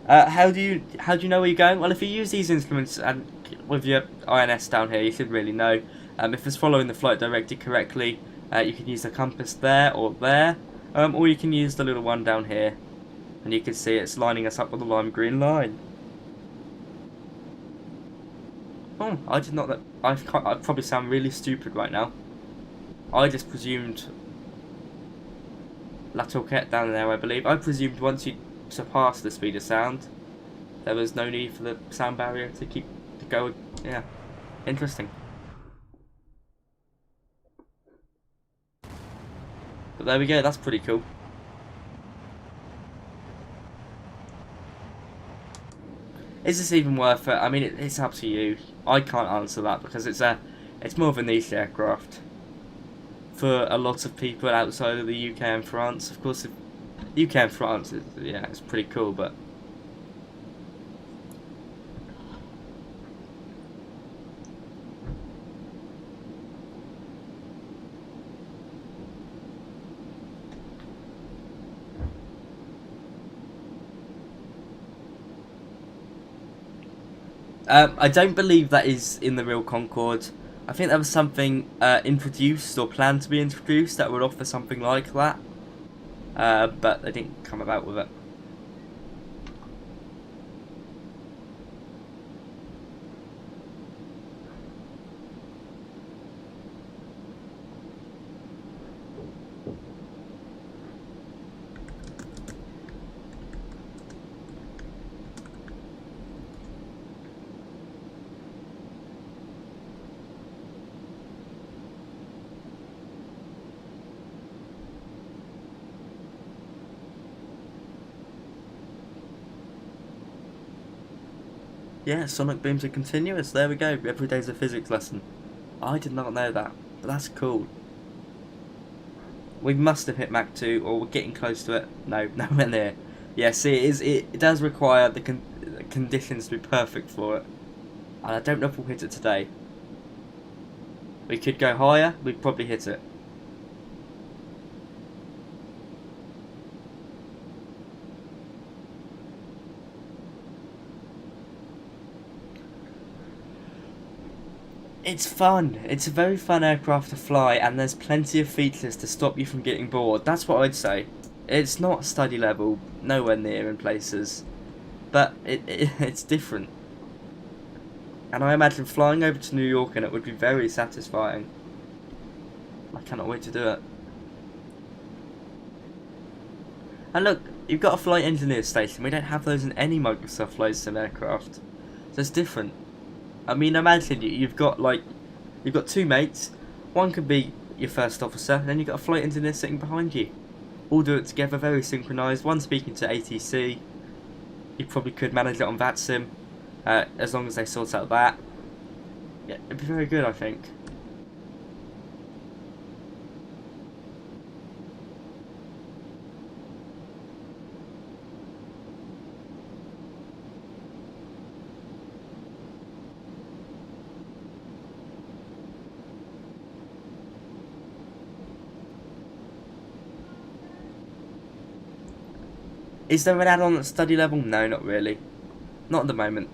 How do you know where you're going? Well, if you use these instruments and with your INS down here, you should really know. If it's following the flight directed correctly, you can use the compass there or there, or you can use the little one down here, and you can see it's lining us up with the lime green line. Oh, I did not. I probably sound really stupid right now. I just presumed La Tourquette down there, I believe. I presumed once you surpass the speed of sound, there was no need for the sound barrier to go. Yeah, interesting. But there we go. That's pretty cool. Is this even worth it? I mean, it's up to you. I can't answer that because it's more of a niche aircraft for a lot of people outside of the UK and France. Of course, UK and France, yeah, it's pretty cool, but I don't believe that is in the real Concorde. I think there was something introduced or planned to be introduced that would offer something like that. But they didn't come about with it. Yeah, sonic booms are continuous. There we go. Every day's a physics lesson. I did not know that, but that's cool. We must have hit Mach 2, or we're getting close to it. No, nowhere near. Yeah, see, it does require the conditions to be perfect for it. And I don't know if we'll hit it today. We could go higher, we'd probably hit it. It's fun. It's a very fun aircraft to fly, and there's plenty of features to stop you from getting bored. That's what I'd say. It's not study level, nowhere near in places, but it's different. And I imagine flying over to New York and it would be very satisfying. I cannot wait to do it. And look, you've got a flight engineer station. We don't have those in any Microsoft Flight Sim aircraft, so it's different. I mean, imagine you've got two mates. One could be your first officer, and then you've got a flight engineer sitting behind you. All do it together, very synchronised. One speaking to ATC. You probably could manage it on VATSIM, as long as they sort out that. Yeah, it'd be very good, I think. Is there an add-on at study level? No, not really. Not at the moment.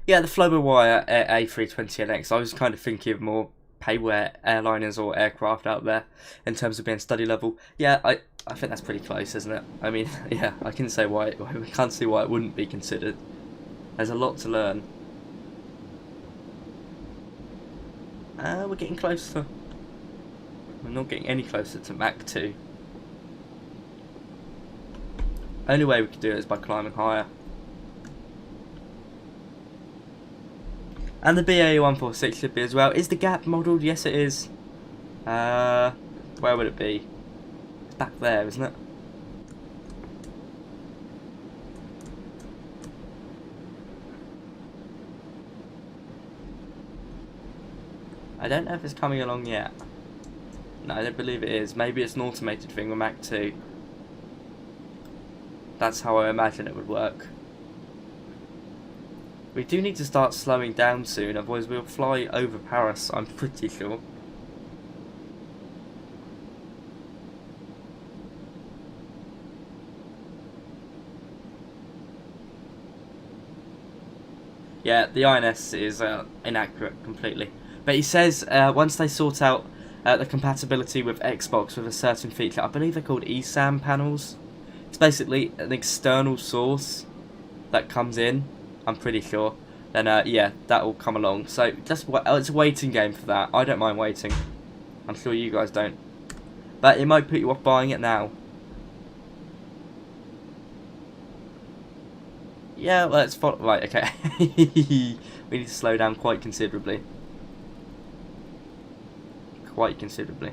Yeah, the flow-by-wire A320NX, I was kind of thinking of more payware airliners or aircraft out there in terms of being study level. Yeah, I think that's pretty close, isn't it? I mean, yeah, I can say why we can't see why it wouldn't be considered. There's a lot to learn. We're getting closer. We're not getting any closer to Mach 2. Only way we could do it is by climbing higher. And the BA146 should be as well. Is the gap modelled? Yes, it is. Where would it be? It's back there, isn't it? I don't know if it's coming along yet. No, I don't believe it is. Maybe it's an automated thing with Mach 2. That's how I imagine it would work. We do need to start slowing down soon, otherwise we'll fly over Paris, I'm pretty sure. Yeah, the INS is inaccurate completely. But he says once they sort out the compatibility with Xbox with a certain feature, I believe they're called eSAM panels. It's basically an external source that comes in, I'm pretty sure. Then yeah, that will come along. So just it's a waiting game for that. I don't mind waiting. I'm sure you guys don't. But it might put you off buying it now. Yeah, let's follow. Right, okay. We need to slow down quite considerably. Quite considerably.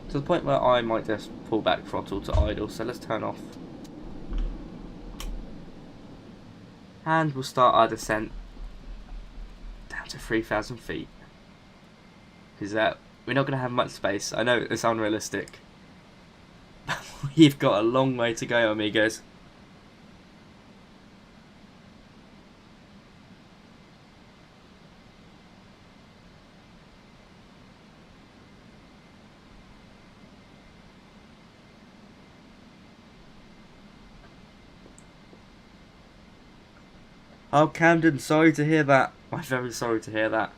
To the point where I might just pull back throttle to idle, so let's turn off. And we'll start our descent down to 3,000 feet. Because we're not going to have much space. I know it's unrealistic. We've got a long way to go, amigos. Oh, Camden, sorry to hear that. I'm very sorry to hear that.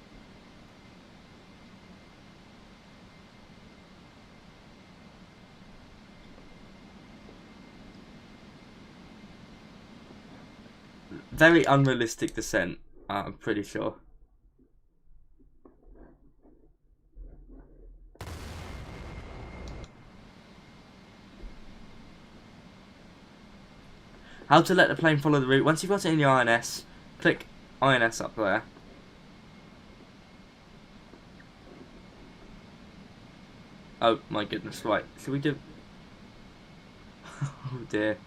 Very unrealistic descent, I'm pretty sure. How to let the plane follow the route. Once you've got it in your INS, click INS up there. Oh my goodness, right. Should we do... Oh dear.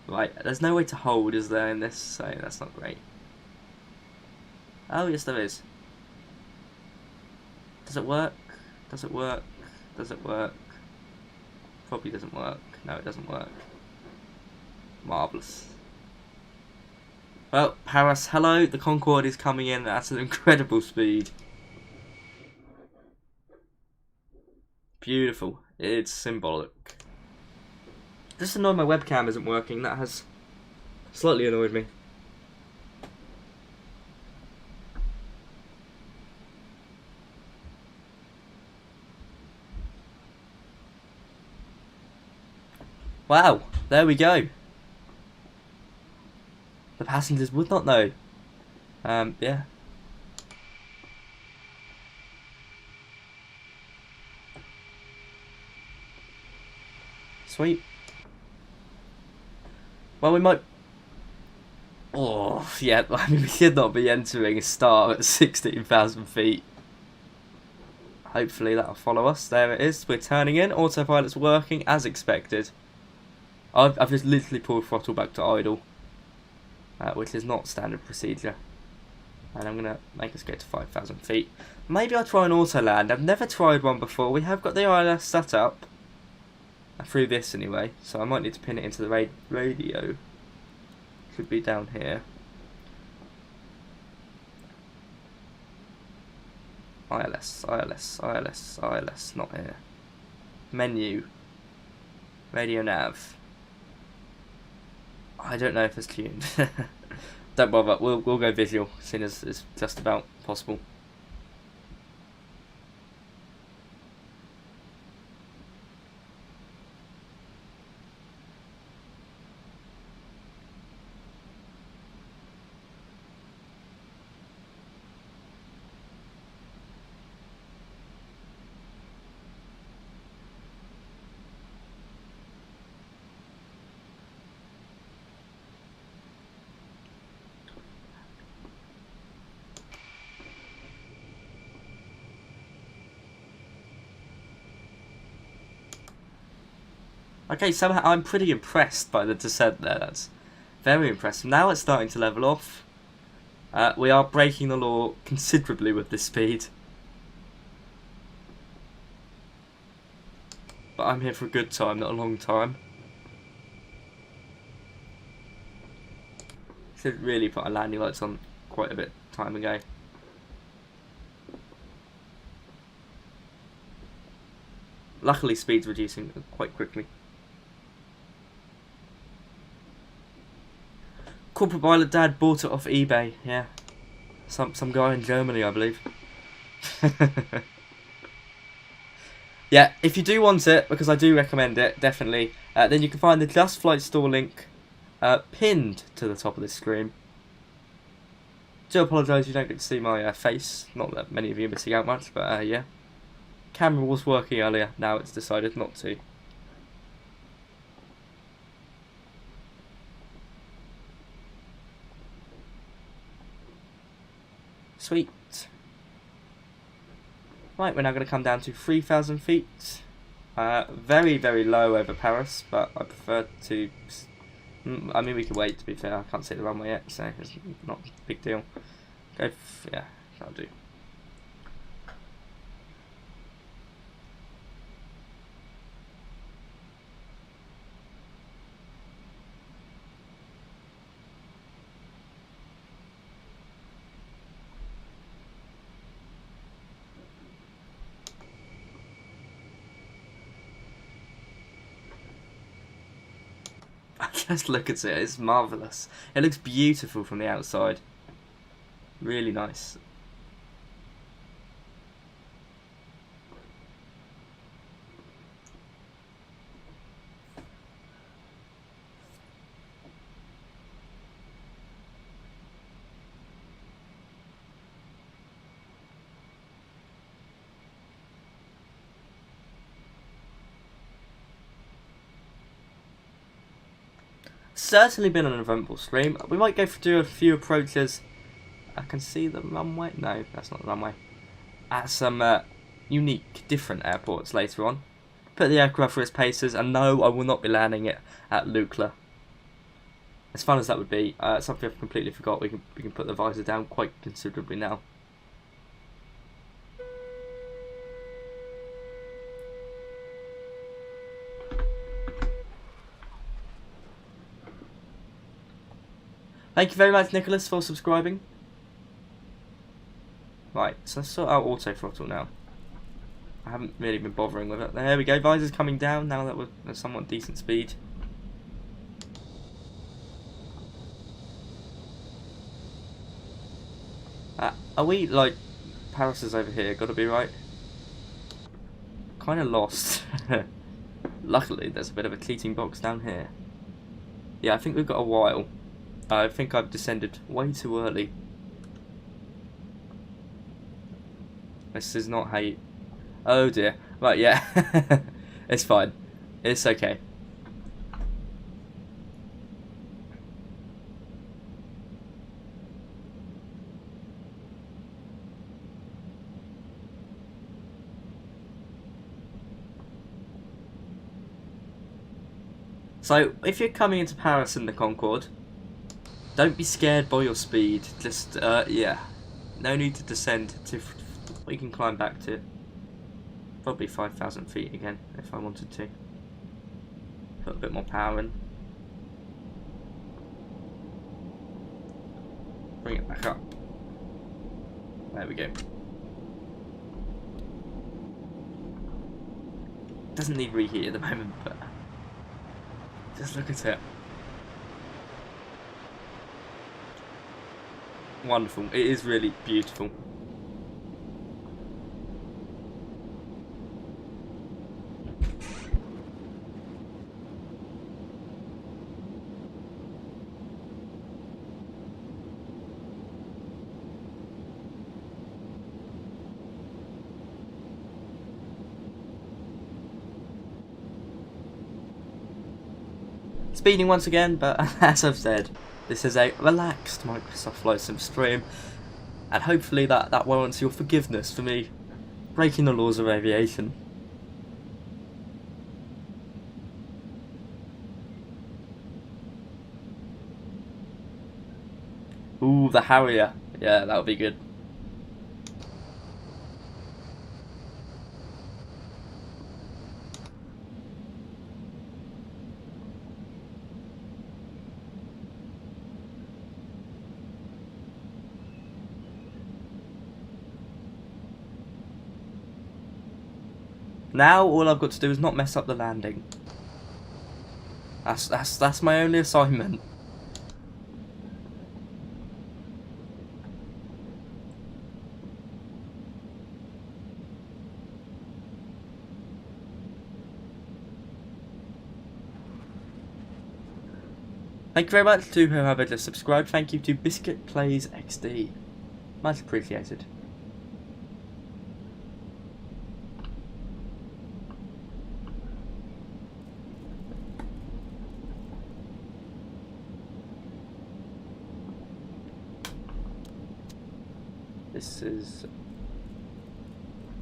Right, there's no way to hold, is there, in this? So that's not great. Oh, yes there is. Does it work? Does it work? Does it work? Probably doesn't work. No, it doesn't work. Marvellous. Well, Paris, hello. The Concorde is coming in at an incredible speed. Beautiful. It's symbolic. Just annoyed my webcam isn't working. That has slightly annoyed me. Wow, there we go. The passengers would not know. Yeah. Sweet. Well, we might... Oh, yeah, I mean, we should not be entering a star at 16,000 feet. Hopefully that'll follow us. There it is. We're turning in. Autopilot's working as expected. I've just literally pulled throttle back to idle, which is not standard procedure. And I'm going to make us get to 5,000 feet. Maybe I'll try an auto land. I've never tried one before. We have got the ILS set up. Through this anyway, so I might need to pin it into the radio. Should be down here. ILS, ILS, ILS, ILS, not here. Menu. Radio nav. I don't know if it's tuned. Don't bother, we'll go visual as soon as it's just about possible. Okay, somehow I'm pretty impressed by the descent there. That's very impressive. Now it's starting to level off. We are breaking the law considerably with this speed. But I'm here for a good time, not a long time. Should really put our landing lights on quite a bit time ago. Luckily, speed's reducing quite quickly. Corporate pilot dad bought it off eBay. Yeah, some guy in Germany, I believe. Yeah, if you do want it, because I do recommend it, definitely. Then you can find the Just Flight store link pinned to the top of this screen. Do apologise you don't get to see my face. Not that many of you are missing out much, but yeah. Camera was working earlier. Now it's decided not to. Sweet. Right, we're now going to come down to 3,000 feet. Very, very low over Paris, but I prefer to... I mean, we could wait, to be fair. I can't see the runway yet, so it's not a big deal. Go, yeah, that'll do. Just look at it, it's marvellous. It looks beautiful from the outside. Really nice. Certainly been an eventful stream. We might go through a few approaches. I can see the runway. No, that's not the runway. At some unique, different airports later on. Put the aircraft through its paces, and no, I will not be landing it at Lukla. As fun as that would be, something I've completely forgot. We can put the visor down quite considerably now. Thank you very much, Nicholas, for subscribing. Right, so let's sort out auto throttle now. I haven't really been bothering with it. There we go, visor's coming down now that we're at somewhat decent speed. Are we, like, Paris is over here, gotta be right? Kind of lost. Luckily, there's a bit of a cleating box down here. Yeah, I think we've got a while. I think I've descended way too early. This is not how you... Oh dear. Right, yeah. It's fine. It's okay. So, if you're coming into Paris in the Concorde, don't be scared by your speed. Just, yeah. No need to descend to... We can climb back to probably 5,000 feet again if I wanted to. Put a bit more power in. Bring it back up. There we go. Doesn't need reheat at the moment, but just look at it. Wonderful. It is really beautiful. Speeding once again, but as I've said, this is a relaxed Microsoft Flight Sim stream, and hopefully that warrants your forgiveness for me breaking the laws of aviation. Ooh, the Harrier. Yeah, that would be good. Now all I've got to do is not mess up the landing. That's my only assignment. Thank you very much to whoever just subscribed. Thank you to Biscuit Plays XD. Much appreciated. This is...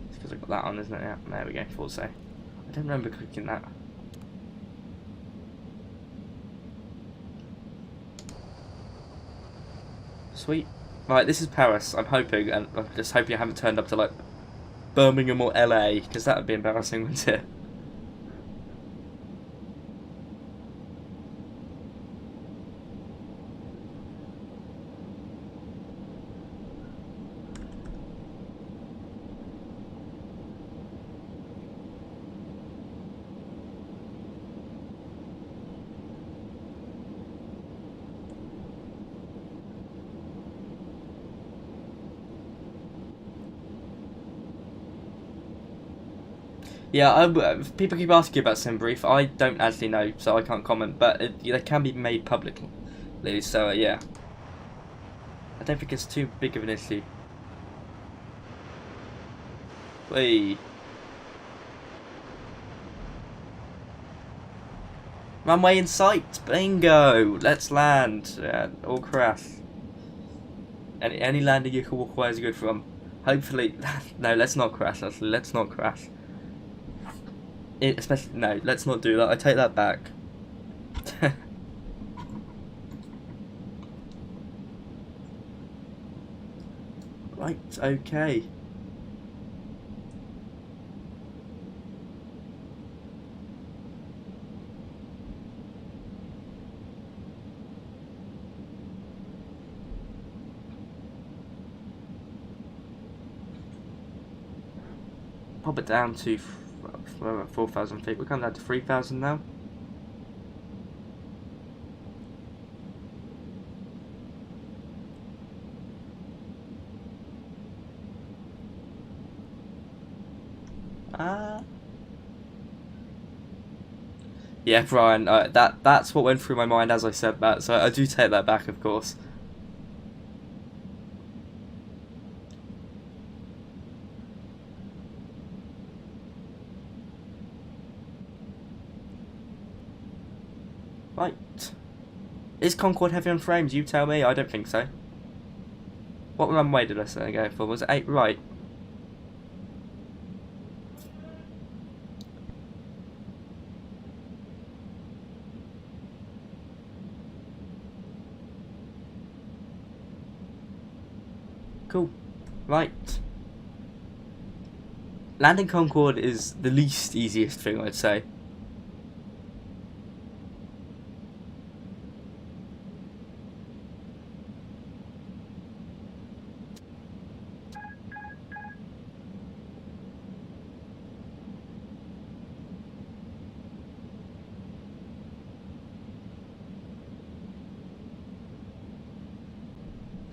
It's because I got that on, isn't it? Yeah, there we go, thought so. I don't remember clicking that. Sweet. Right, this is Paris, I'm hoping, and I'm just hoping I haven't turned up to, like, Birmingham or LA, because that would be embarrassing, wouldn't it? Yeah, people keep asking about SimBrief. I don't actually know, so I can't comment. But they can be made publicly, so yeah. I don't think it's too big of an issue. Wait. Runway in sight. Bingo. Let's land. Or crash. Any landing you can walk away is good from. Hopefully, no. Let's not crash. Let's not crash. Especially no. Let's not do that. I take that back. Right. Okay. Pop it down to 4,000 feet. We're coming down to 3,000 now. Yeah, Brian. That's what went through my mind as I said that. So I do take that back, of course. Right. Is Concorde heavy on frames? You tell me. I don't think so. What runway did I say go for? Was it 8 right? Cool. Right. Landing Concorde is the least easiest thing, I'd say.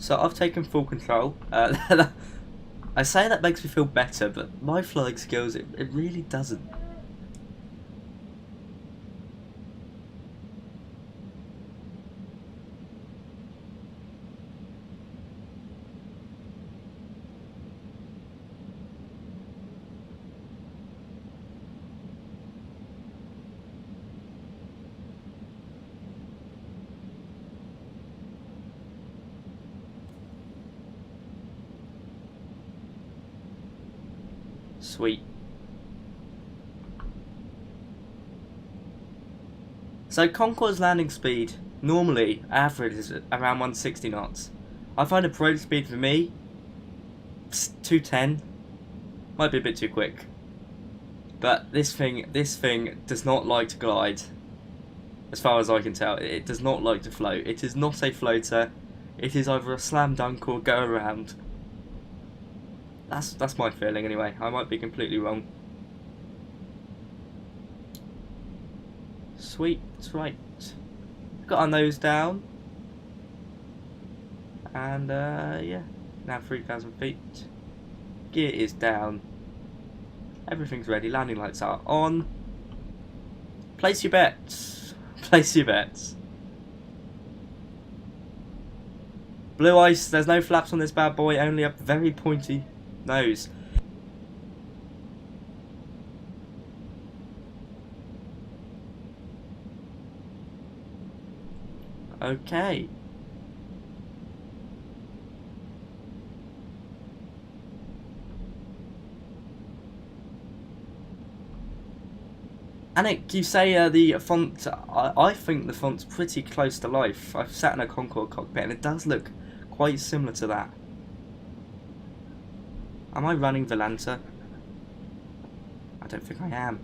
So I've taken full control. I say that makes me feel better, but my flying skills, it really doesn't. Sweet. So Concorde's landing speed normally average is around 160 knots. I find approach speed for me 210. Might be a bit too quick. But this thing does not like to glide. As far as I can tell, it does not like to float. It is not a floater. It is either a slam dunk or go around. That's my feeling anyway. I might be completely wrong. Sweet, right. Got our nose down. And yeah, now 3,000 feet. Gear is down. Everything's ready. Landing lights are on. Place your bets. Place your bets. Blue ice. There's no flaps on this bad boy. Only a very pointy nose. Okay. Anik, you say the font, I think the font's pretty close to life. I've sat in a Concorde cockpit and it does look quite similar to that. Am I running Volanta? I don't think I am.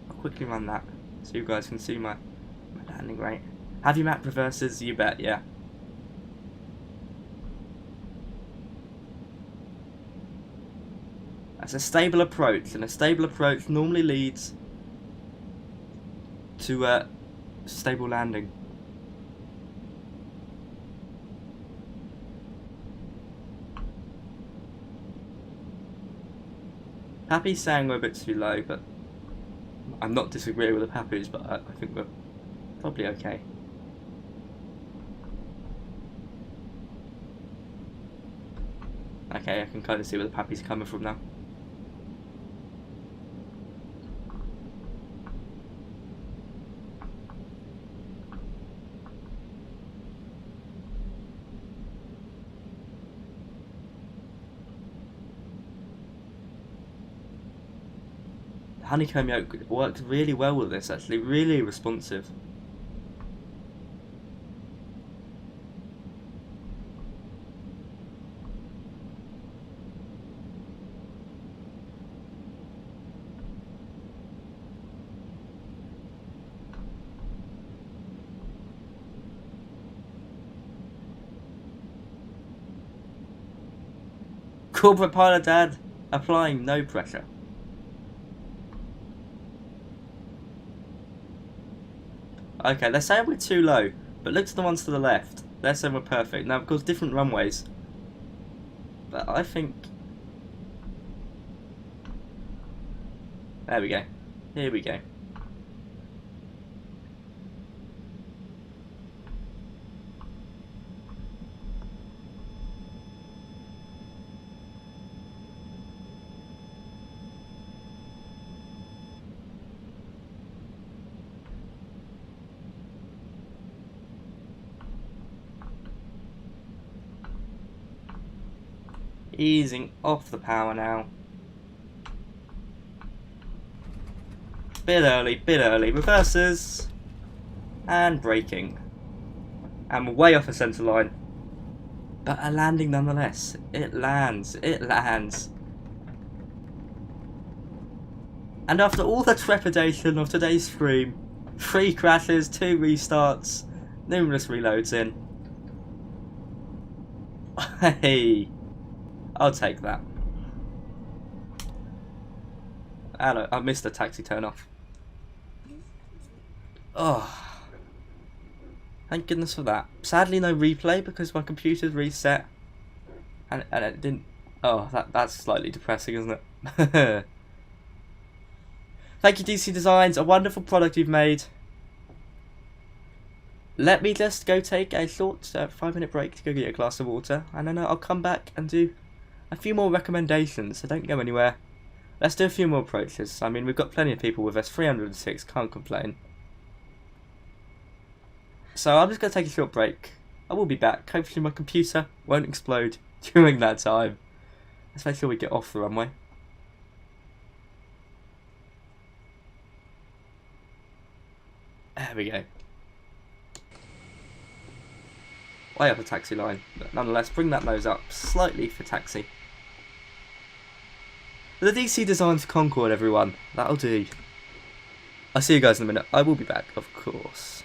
I'll quickly run that so you guys can see my landing rate. Have you map reverses? You bet, yeah. That's a stable approach, and a stable approach normally leads to stable landing. Happy saying we're a bit too low, but I'm not disagreeing with the Papus, but I think we're probably okay. Okay, I can kind of see where the Papus are coming from now. Honeycomb yolk worked really well with this, actually, really responsive. Corporate pilot dad applying no pressure. Okay, they're saying we're too low, but look to the ones to the left. They're saying we're perfect. Now, of course, different runways. But I think... There we go. Here we go. Easing off the power now. Bit early. Reverses. And braking. And we're way off the centre line. But a landing nonetheless. It lands. And after all the trepidation of today's stream, 3 crashes, 2 restarts, numerous reloads in. Hey. I'll take that. I missed the taxi turn off. Oh. Thank goodness for that. Sadly no replay because my computer's reset. And it didn't... Oh, that's slightly depressing, isn't it? Thank you DC Designs, a wonderful product you've made. Let me just go take a short 5-minute break to go get a glass of water. And then I'll come back and do a few more recommendations, so don't go anywhere. Let's do a few more approaches. I mean, we've got plenty of people with us. 306, can't complain. So I'm just going to take a short break. I will be back. Hopefully my computer won't explode during that time. Let's make sure we get off the runway. There we go. Way up the taxi line. But nonetheless, bring that nose up slightly for taxi. The DC Designs Concorde, everyone. That'll do. I'll see you guys in a minute. I will be back, of course.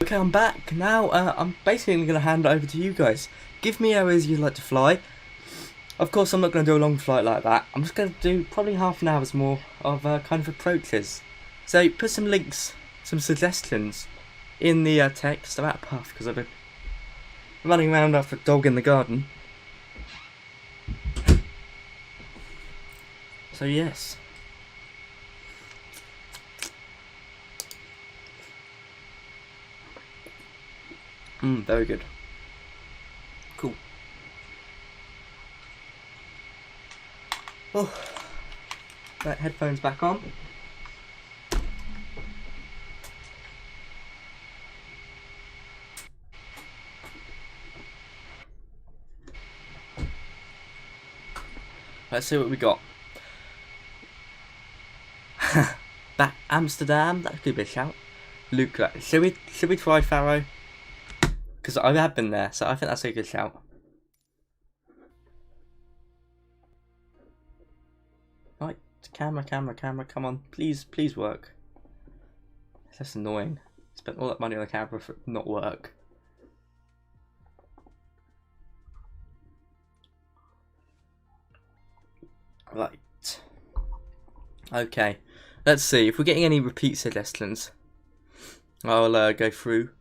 Okay, I'm back now. I'm basically going to hand it over to you guys. Give me areas you'd like to fly. Of course, I'm not going to do a long flight like that. I'm just going to do probably half an hour's more of kind of approaches. So put some links, some suggestions in the text about Puff, because I've been running around after a dog in the garden. So yes. Very good. Cool. Oh, right, headphones back on. Let's see what we got. Back Amsterdam, that could be a shout. Luke, should we try Faro? Because I have been there, so I think that's a good shout. Right, camera, come on, please work. That's annoying. Spent all that money on the camera for it to not work. Right. Okay. Let's see if we're getting any repeat suggestions. I'll go through.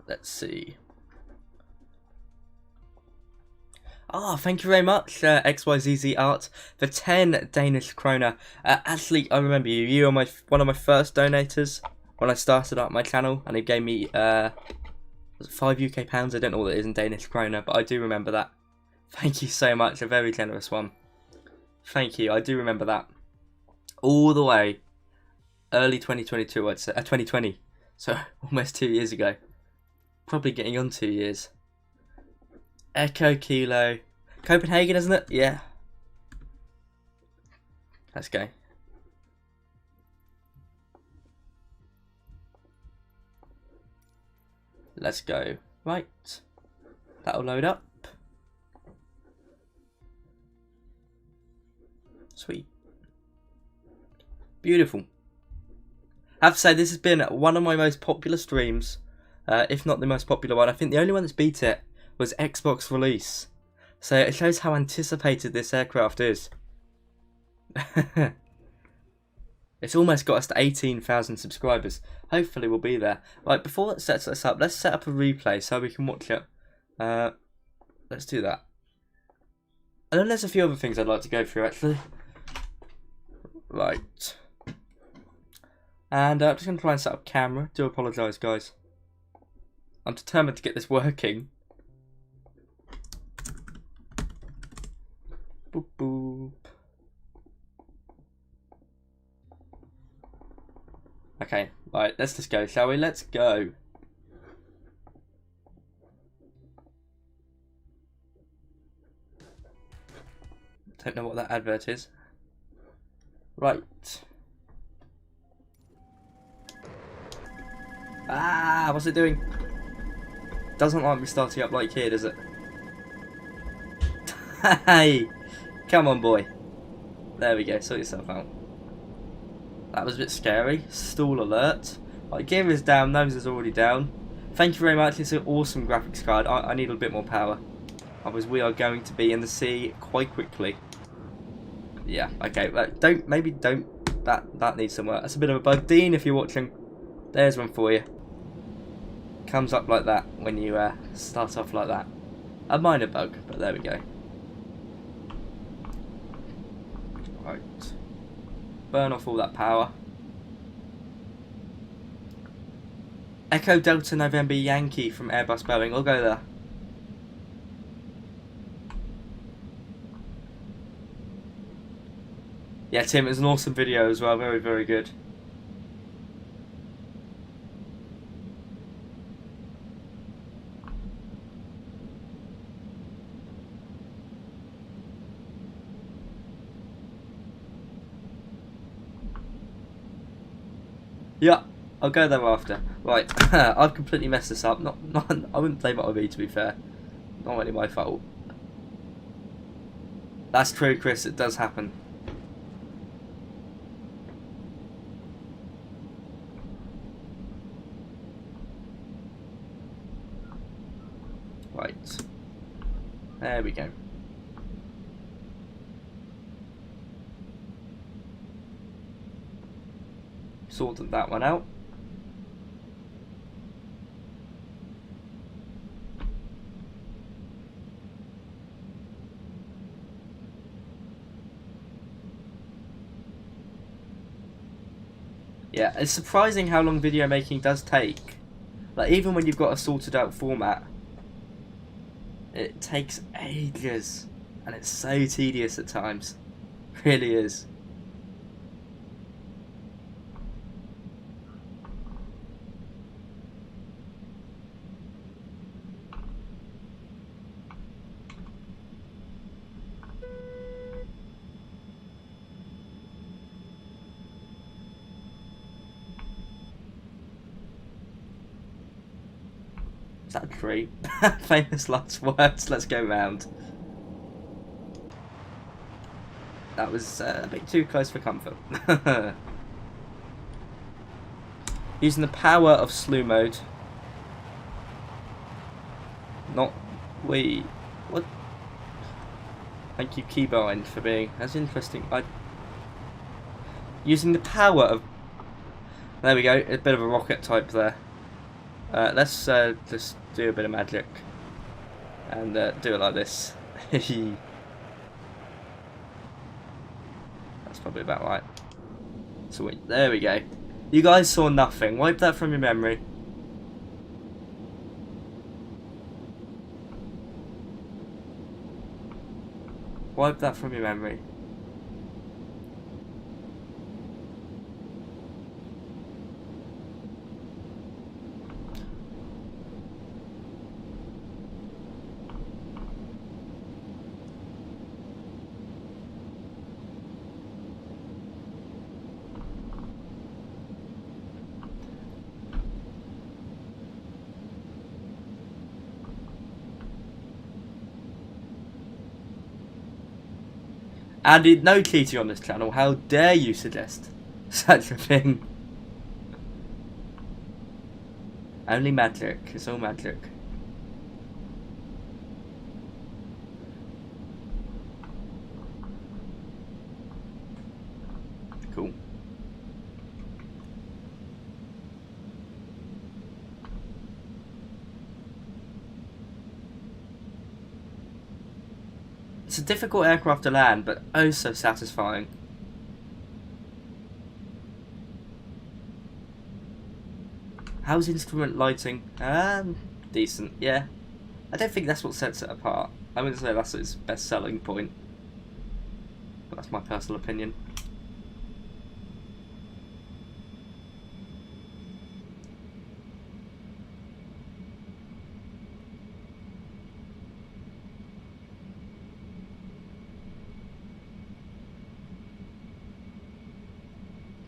Let's see. Thank you very much, XYZZ Art, for 10 Danish kroner. Actually, I remember you. You were one of my first donators when I started up my channel, and it gave me was it 5 UK pounds? I don't know what it is in Danish kroner, but I do remember that. Thank you so much. A very generous one. Thank you. I do remember that. All the way early 2022, I'd say. 2020. So almost 2 years ago. Probably getting on 2 years. Echo Kilo. Copenhagen, isn't it? Yeah. Let's go. Let's go. Right. That'll load up. Sweet. Beautiful. I have to say, this has been one of my most popular streams. If not the most popular one. I think the only one that's beat it was Xbox release. So it shows how anticipated this aircraft is. It's almost got us to 18,000 subscribers. Hopefully we'll be there. Right, before that sets us up, let's set up a replay so we can watch it. Let's do that. And then there's a few other things I'd like to go through actually. Right. And I'm just going to try and set up camera. Do apologise, guys. I'm determined to get this working. Boop boop. Okay, right, let's just go, shall we? Let's go. Don't know what that advert is. Right. Ah, what's it doing? Doesn't like me starting up like here, does it? Hey! Come on, boy. There we go, sort yourself out. That was a bit scary. Stall alert. Right, gear is down, nose is already down. Thank you very much, it's an awesome graphics card. I need a bit more power. Otherwise we are going to be in the sea quite quickly. Yeah, okay, maybe don't. That needs some work. That's a bit of a bug. Dean, if you're watching, there's one for you. Comes up like that when you start off like that. A minor bug, but there we go. Right. Burn off all that power. Echo Delta November Yankee from Airbus Boeing. I'll go there. Yeah, Tim, it was an awesome video as well. Very, very good. Yeah, I'll go there after. Right, I've completely messed this up. I wouldn't blame it on me, to be fair. Not really my fault. That's true, Chris. It does happen. Right. There we go. Sorted that one out. Yeah, it's surprising how long video making does take. Like, even when you've got a sorted out format, it takes ages, and it's so tedious at times. It really is. Is that a tree? Famous last words. Let's go round. That was a bit too close for comfort. Using the power of slew mode. Not we. What? Thank you, Keybind, for being as interesting. Using the power of. There we go. A bit of a rocket type there. Let's just do a bit of magic and do it like this. That's probably about right. Sweet. There we go. You guys saw nothing. Wipe that from your memory. Wipe that from your memory. And no cheating on this channel. How dare you suggest such a thing? Only magic. It's all magic. Cool. It's a difficult aircraft to land, but oh so satisfying. How's instrument lighting? Decent, yeah. I don't think that's what sets it apart. I wouldn't say that's its best selling point. But that's my personal opinion.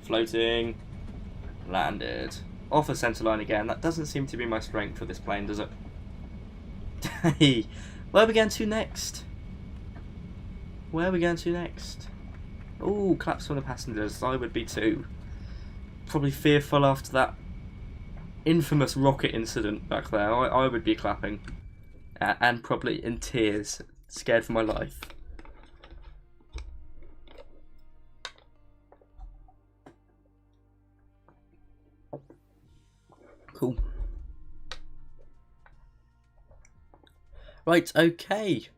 Floating. Landed. Off the centre line again. That doesn't seem to be my strength for this plane, does it? Hey, where are we going to next? Where are we going to next? Oh, claps from the passengers. I would be too. Probably fearful after that infamous rocket incident back there. I would be clapping. And probably in tears. Scared for my life. Cool. Right, okay.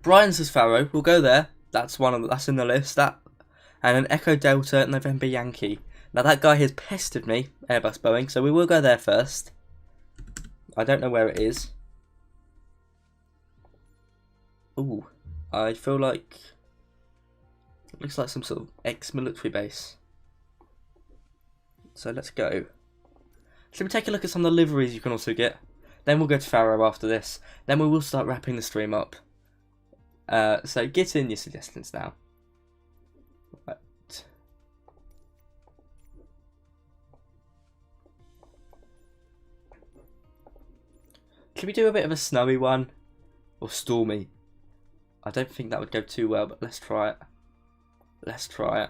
Brian says Faro. We'll go there. That's that's in the list. That and an Echo Delta November Yankee. Now that guy has pestered me, Airbus Boeing, so we will go there first. I don't know where it is. Ooh, I feel like it looks like some sort of ex-military base. So let's go. Should we take a look at some of the liveries you can also get? Then we'll go to Faro after this. Then we will start wrapping the stream up. So get in your suggestions now. Can we do a bit of a snowy one? Or stormy? I don't think that would go too well, but let's try it. Let's try it.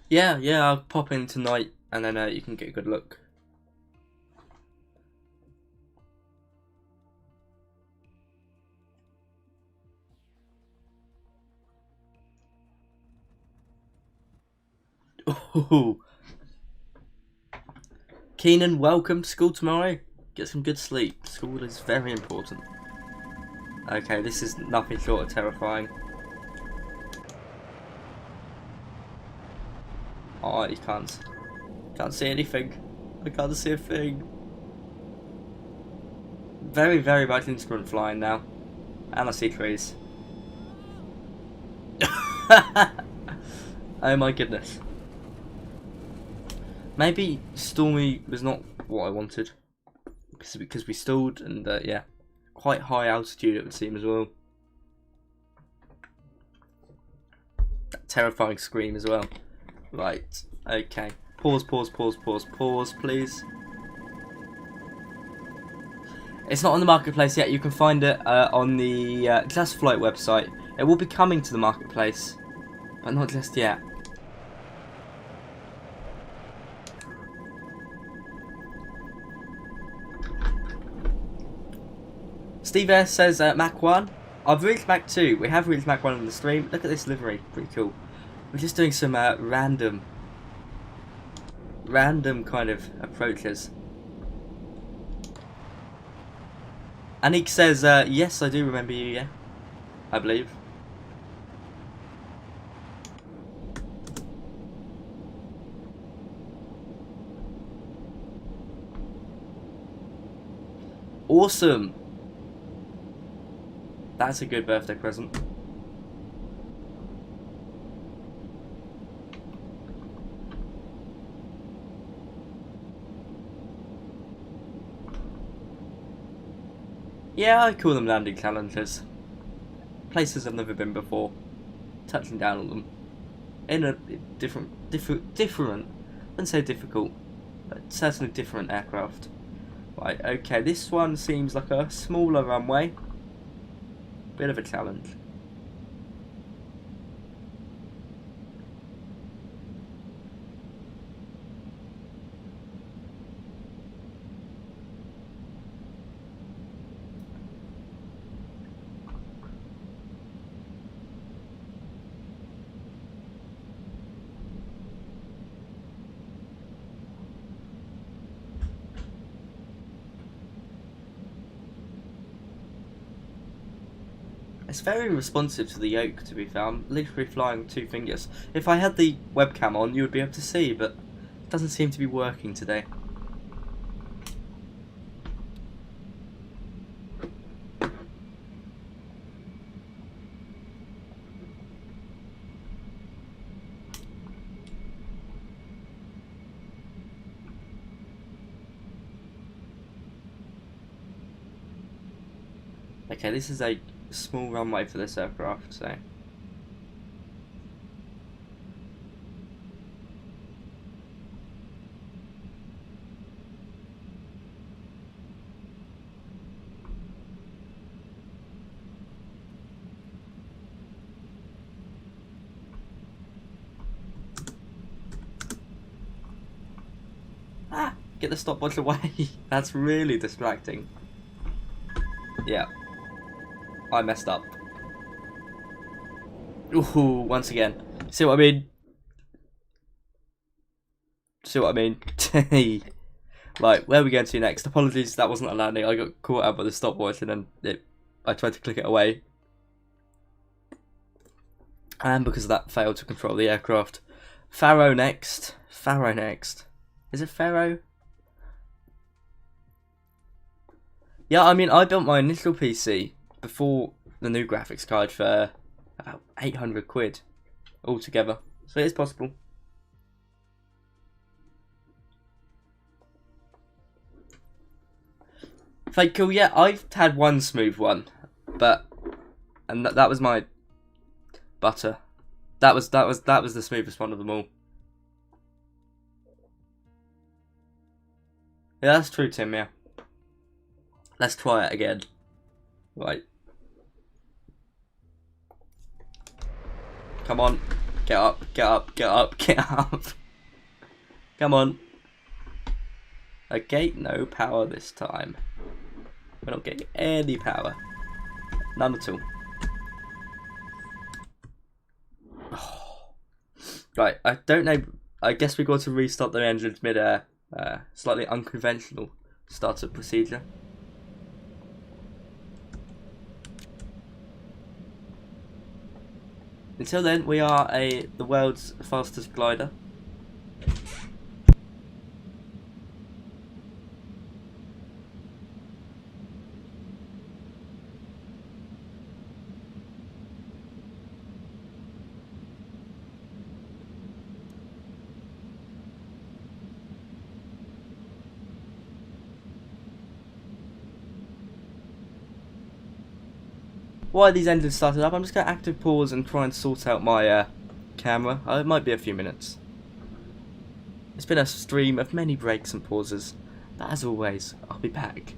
Yeah, I'll pop in tonight and then you can get a good look. Ooh. Keenan, welcome to school tomorrow. Get some good sleep. School is very important. Okay, this is nothing short of terrifying. Oh, you can't see anything. I can't see a thing. Very, very much instrument flying now. And I see trees. Oh my goodness. Maybe stormy was not what I wanted. Because we stalled and yeah. Quite high altitude it would seem as well. That terrifying scream as well. Right, okay. Pause, please. It's not on the marketplace yet. You can find it on the Just Flight website. It will be coming to the marketplace, but not just yet. Steve S says Mach 1. I've reached Mach 2. We have reached Mach 1 on the stream. Look at this livery. Pretty cool. We're just doing some random kind of approaches. Anik says, yes, I do remember you, yeah. I believe. Awesome. That's a good birthday present. Yeah, I call them landing challenges. Places I've never been before. Touching down on them. In a different, I wouldn't say difficult, but certainly different aircraft. Right, okay, this one seems like a smaller runway. Bit of a challenge. It's very responsive to the yoke, to be fair. I'm literally flying with 2 fingers. If I had the webcam on, you would be able to see, but it doesn't seem to be working today. Okay, this is a small runway for this aircraft, so get the stopwatch away. That's really distracting. Yeah. I messed up. Ooh, once again. See what I mean? See what I mean? Right, where are we going to next? Apologies, that wasn't a landing. I got caught out by the stopwatch and then I tried to click it away. And because of that, failed to control the aircraft. Pharaoh next. Pharaoh next. Is it Pharaoh? Yeah, I mean, I built my initial PC before the new graphics card for about 800 quid altogether, so it is possible. Fake cool, yeah, I've had one smooth one, and that was my butter. That was the smoothest one of them all. Yeah, that's true, Tim, yeah. Let's try it again. Right. Come on. Get up, get up, get up, get up. Come on. Okay, no power this time. We're not getting any power. None at all. Oh. Right, I don't know. I guess we got to restart the engines mid-air. Slightly unconventional startup procedure. Until then, we are the world's fastest glider. While these engines started up, I'm just going to active pause and try and sort out my camera. It might be a few minutes. It's been a stream of many breaks and pauses, but as always, I'll be back.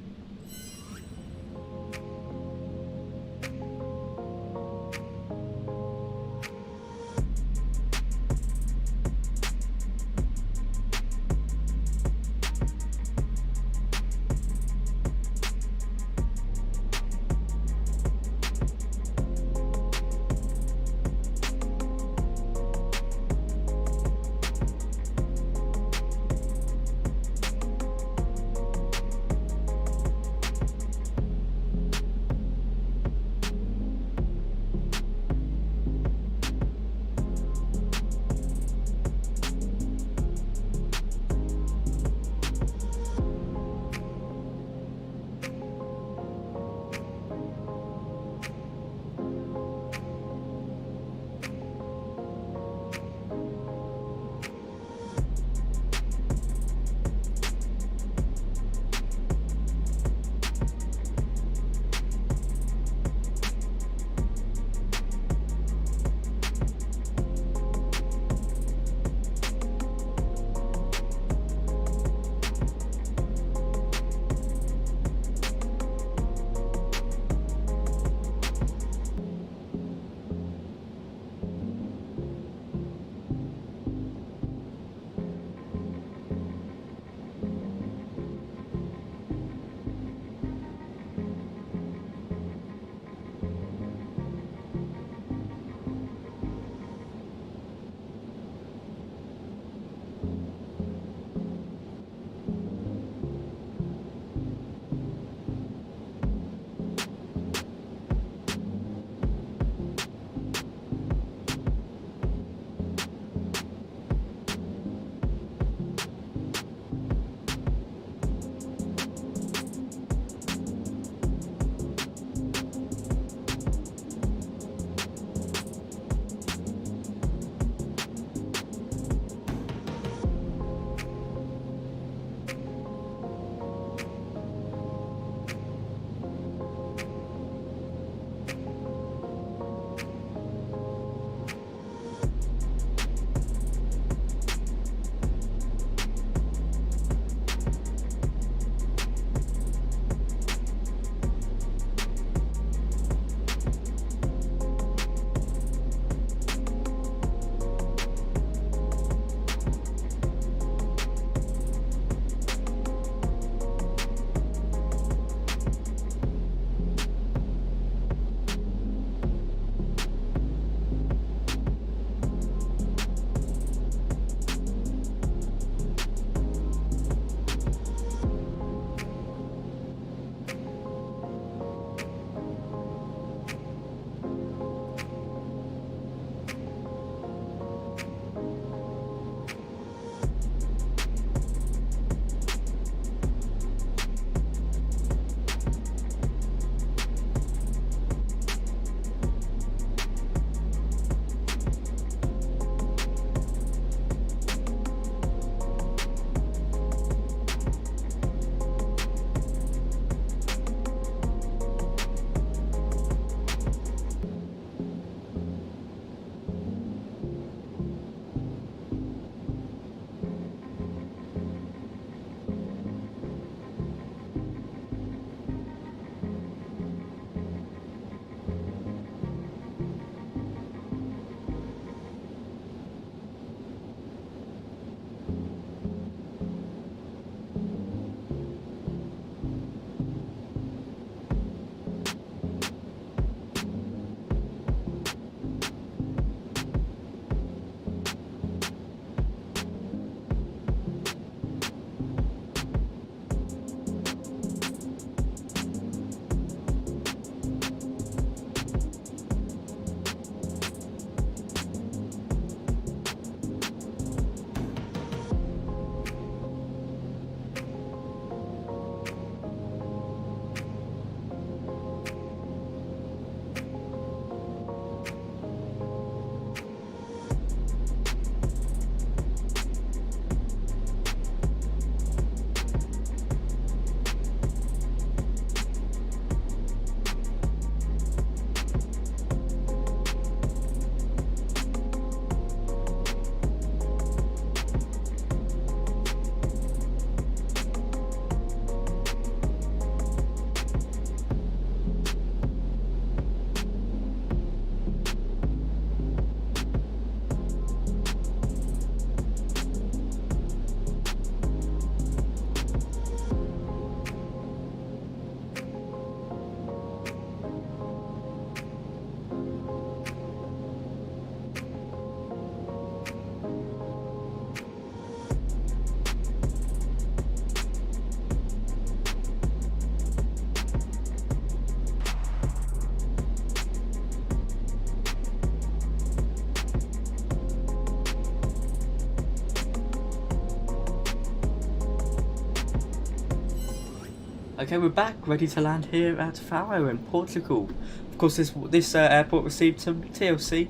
Okay, we're back, ready to land here at Faro in Portugal. Of course, this airport received some TLC.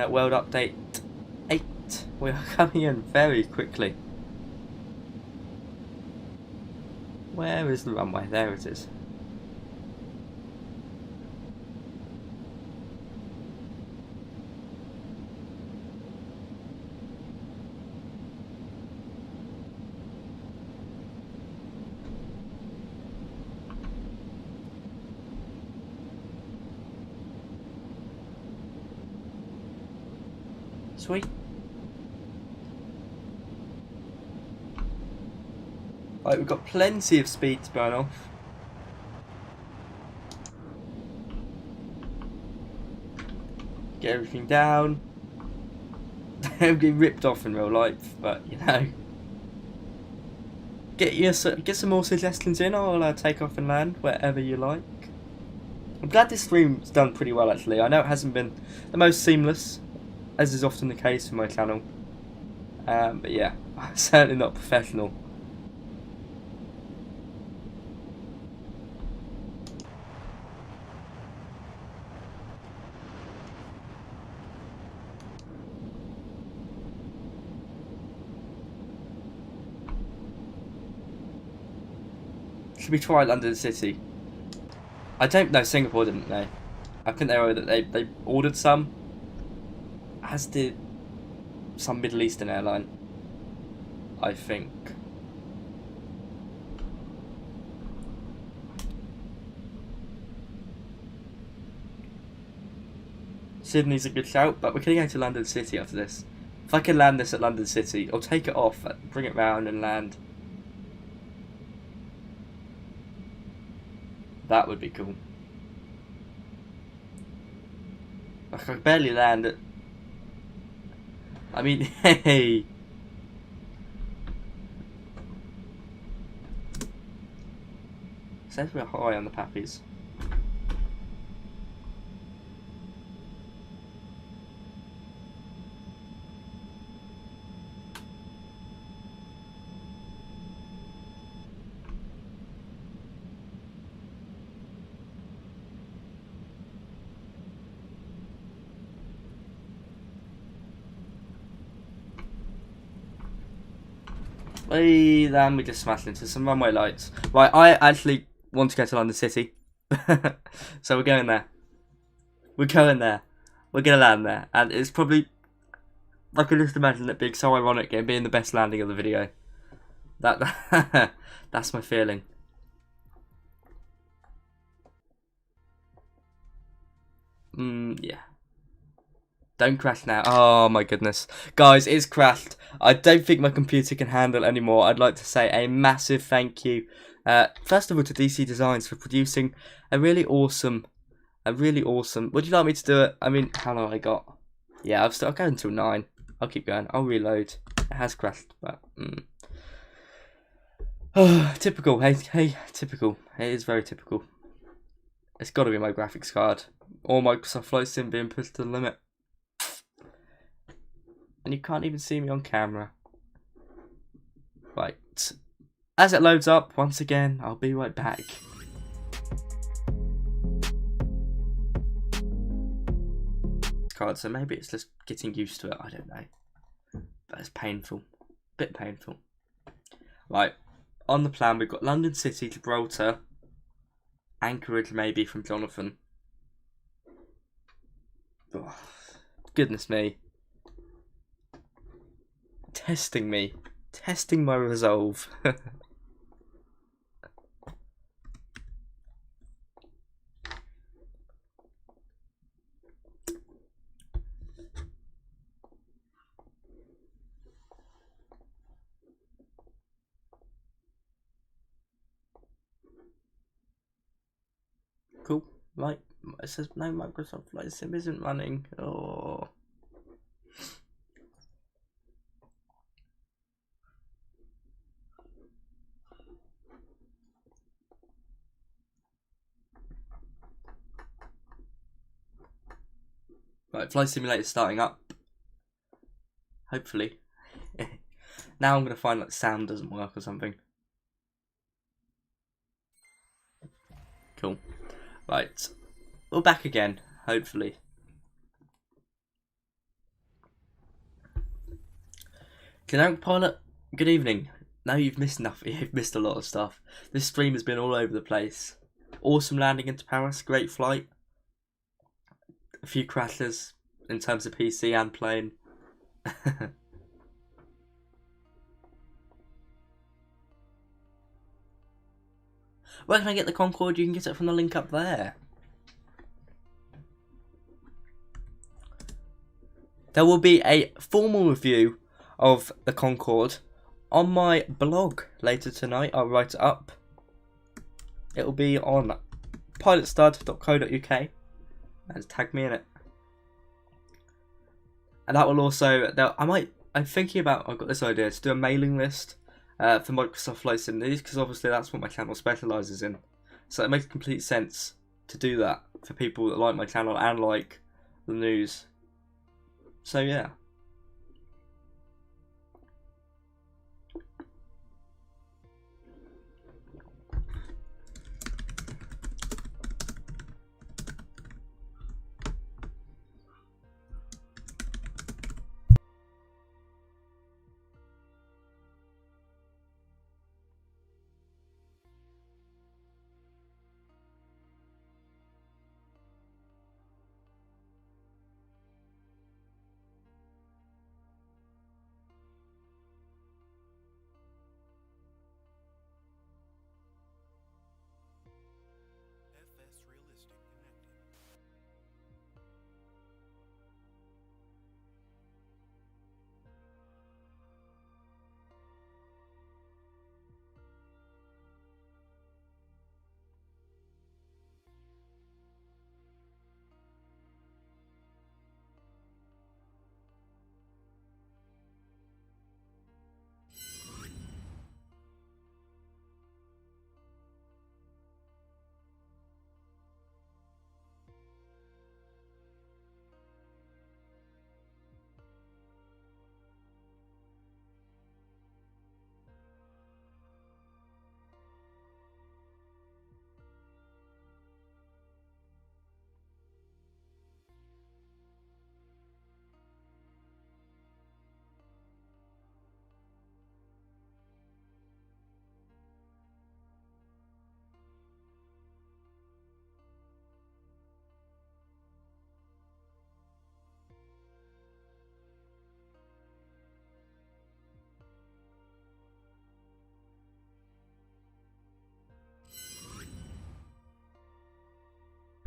World Update 8. We are coming in very quickly. Where is the runway? There it is. Sweet. Right, we've got plenty of speed to burn off. Get everything down. I'm getting ripped off in real life, but you know. Get some more suggestions in. I'll take off and land wherever you like. I'm glad this stream's done pretty well actually. I know it hasn't been the most seamless, as is often the case for my channel. But yeah, certainly not professional. Should we try London City? I don't know. Singapore didn't they? I think they ordered some. As did some Middle Eastern airline, I think. Sydney's a good shout, but we're going to go to London City after this. If I can land this at London City, I'll take it off, bring it round and land. That would be cool. I can barely land it. I mean, hey. Says we're high on the pappies. Then we just smashed into some runway lights. Right, I actually want to go to London City. So we're going there. We're going there. We're going to land there. And it's probably... I can just imagine it being so ironic and being the best landing of the video. That's my feeling. Yeah. Don't crash now. Oh my goodness. Guys, it's crashed. I don't think my computer can handle it anymore. I'd like to say a massive thank you. First of all to DC Designs for producing a really awesome... Would you like me to do it? I mean, how long have I got? Yeah, I'll go until 9. I'll keep going. I'll reload. It has crashed, but... Oh, typical. Hey, typical. It is very typical. It's got to be my graphics card. Or Microsoft Flight Sim being pushed to the limit. And you can't even see me on camera. Right. As it loads up, once again, I'll be right back. Card, so maybe it's just getting used to it, I don't know. But it's painful. Bit painful. Right. On the plan, we've got London City, Gibraltar, Anchorage maybe from Jonathan. Oh, goodness me. Testing me. Testing my resolve. Cool. Right. It says no Microsoft Flight Sim isn't running. Oh. Right, Flight Simulator's starting up. Hopefully. Now I'm going to find like sound doesn't work or something. Cool. Right. We're back again, hopefully. Generic pilot, good evening. Now you've missed nothing. You've missed a lot of stuff. This stream has been all over the place. Awesome landing into Paris. Great flight. A few crashes in terms of PC and plane. Where can I get the Concorde? You can get it from the link up there. There will be a formal review of the Concorde on my blog later tonight. I'll write it up. It will be on pilotstud.co.uk and tag me in it. And that will also, I'm thinking about, I've got this idea to do a mailing list for Microsoft Flight Simulators, because obviously that's what my channel specialises in. So it makes complete sense to do that for people that like my channel and like the news. So yeah.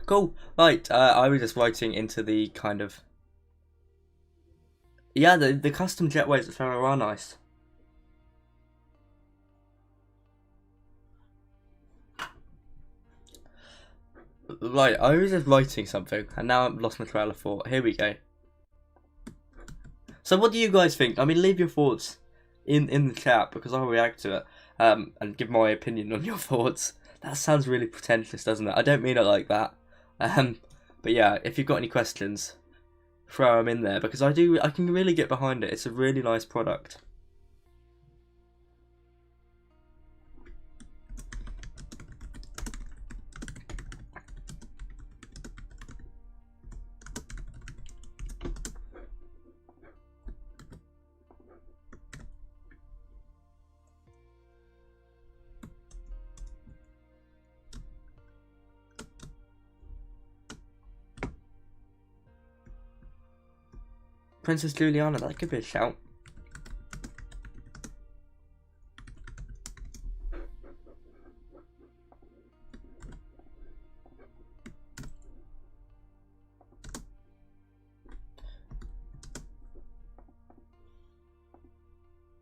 Cool. Right, I was just writing into the kind of... Yeah, the custom jetways at Ferro are nice. Right, I was just writing something, and now I've lost my trail of thought. Here we go. So what do you guys think? I mean, leave your thoughts in the chat, because I'll react to it, and give my opinion on your thoughts. That sounds really pretentious, doesn't it? I don't mean it like that. But yeah, if you've got any questions, throw them in there, because I can really get behind it. It's a really nice product. Princess Juliana, that could be a shout.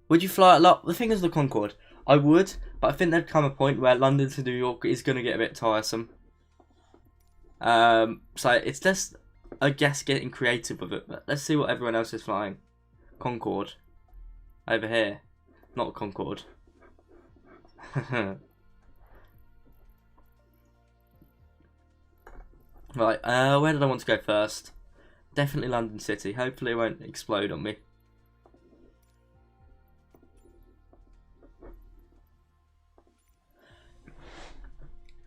Would you fly a lot? The thing is, the Concorde, I would, but I think there'd come a point where London to New York is going to get a bit tiresome. So it's just, I guess, getting creative with it. But let's see what everyone else is flying. Concorde. Over here. Not Concorde. Right, where did I want to go first? Definitely London City. Hopefully it won't explode on me.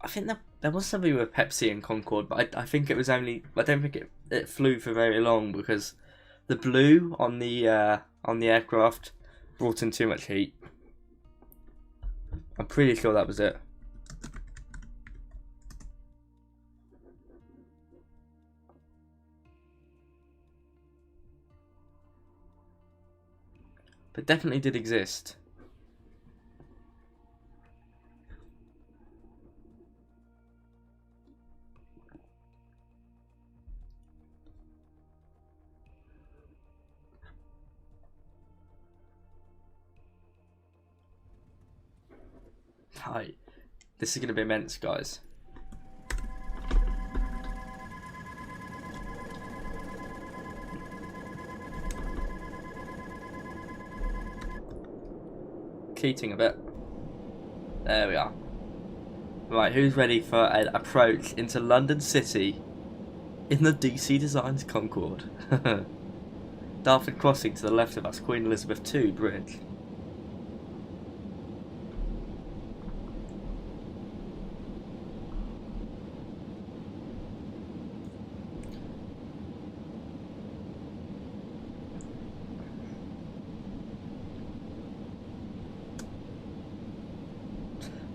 I think there was something with Pepsi and Concorde, but I think it was only. I don't think it flew for very long because the blue on the aircraft brought in too much heat. I'm pretty sure that was it. But definitely did exist. Hi. This is going to be immense, guys. Cheating a bit. There we are. Right, who's ready for an approach into London City in the DC Designs Concorde? Dartford Crossing to the left of us, Queen Elizabeth II Bridge.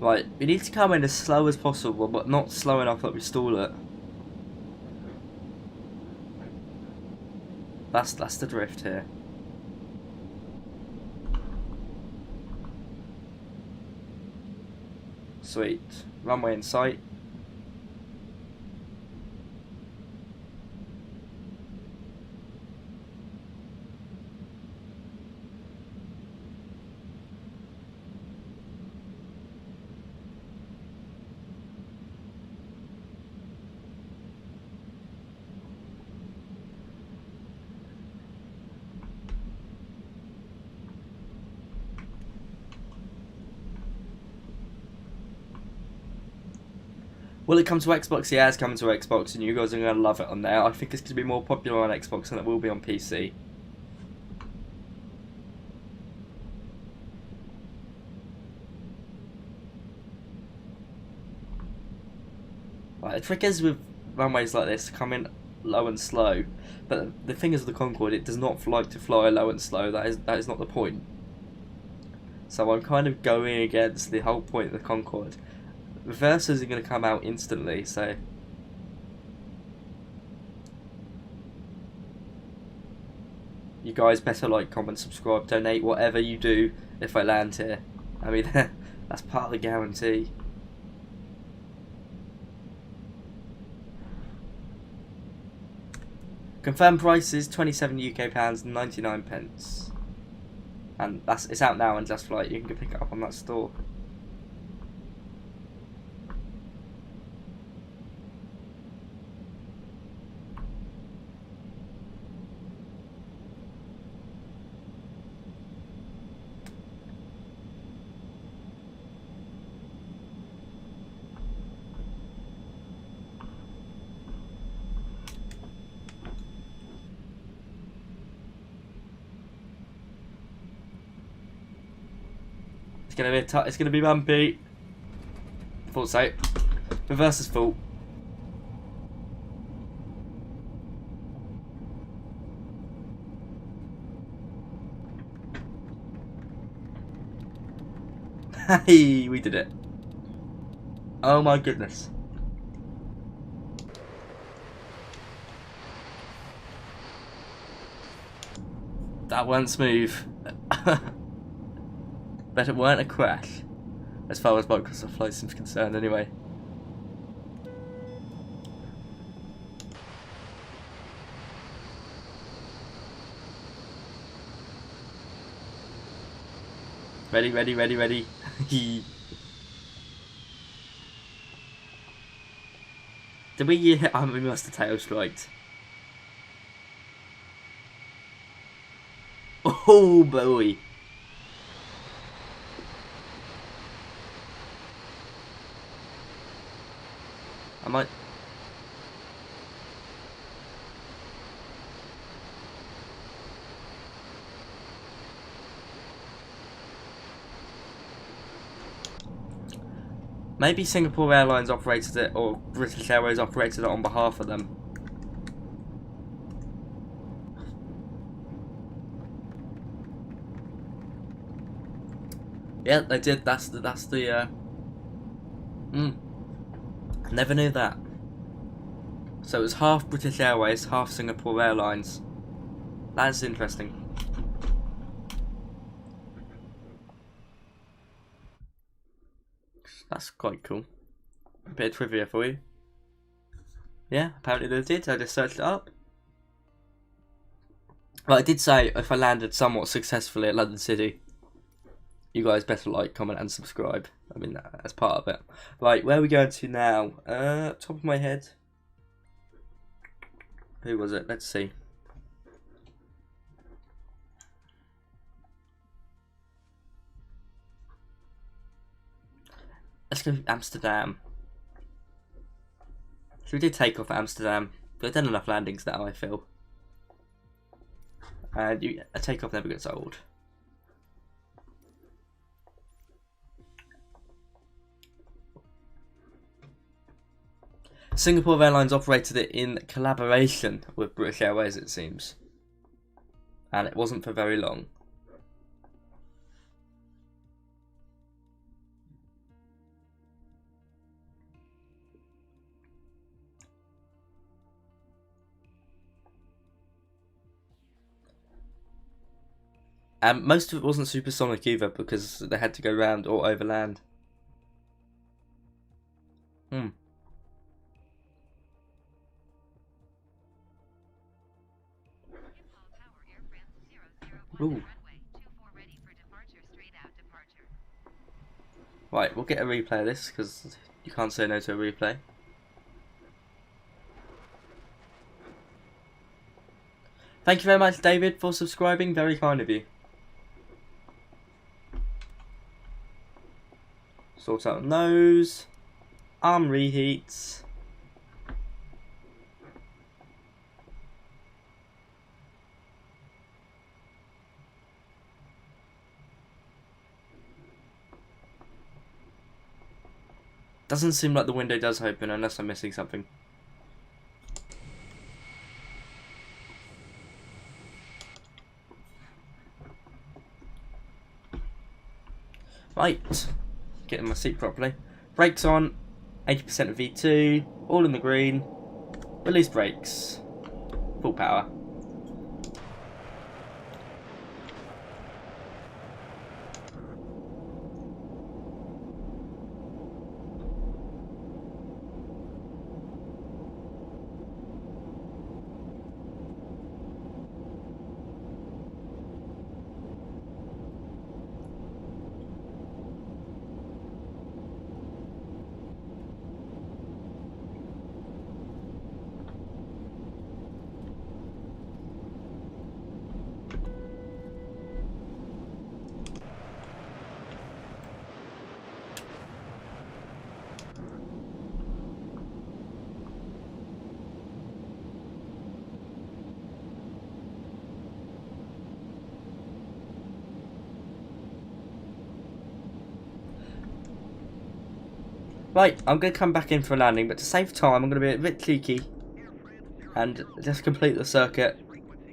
Right, we need to come in as slow as possible, but not slow enough that we stall it. That's the drift here. Sweet. Runway in sight. Will it come to Xbox? Yeah, it's coming to Xbox, and you guys are going to love it on there. I think it's going to be more popular on Xbox than it will be on PC. Right, the trick is with runways like this, come in low and slow. But the thing is with the Concorde, it does not like to fly low and slow. That is not the point. So I'm kind of going against the whole point of the Concorde. Reversers are going to come out instantly, so you guys better like, comment, subscribe, donate, whatever you do if I land here. I mean, that's part of the guarantee. Confirmed price is £27 UK, 99 pence. And it's out now on Just Flight. You can go pick it up on that store. It's gonna be bumpy. Full sight. Reverse is full. Hey, we did it. Oh my goodness. That weren't smooth. But it weren't a crash, as far as Microsoft Flight Sim's concerned anyway. Ready, ready, ready, ready. Did we? We must have tail striked. Oh boy. I might. Maybe Singapore Airlines operated it, or British Airways operated it on behalf of them. Yeah, they did. That's the never knew that. So it was half British Airways, half Singapore Airlines. That's interesting. That's quite cool. A bit of trivia for you. Yeah, apparently they did. I just searched it up. Well, I did say if I landed somewhat successfully at London City, you guys better like, comment, and subscribe. I mean, that's part of it. Right, where are we going to now? Top of my head. Who was it? Let's see. Let's go to Amsterdam. So we did take off at Amsterdam. We've done enough landings now, I feel. And a takeoff never gets old. Singapore Airlines operated it in collaboration with British Airways, it seems. And it wasn't for very long. And most of it wasn't supersonic either, because they had to go round or overland. Ooh. Right, we'll get a replay of this, because you can't say no to a replay. Thank you very much, David, for subscribing. Very kind of you. Sort out nose. Arm reheats. Doesn't seem like the window does open unless I'm missing something. Right, getting my seat properly. Brakes on, 80% of V2, all in the green. Release brakes, full power. Right, I'm going to come back in for a landing, but to save time, I'm going to be a bit cheeky and just complete the circuit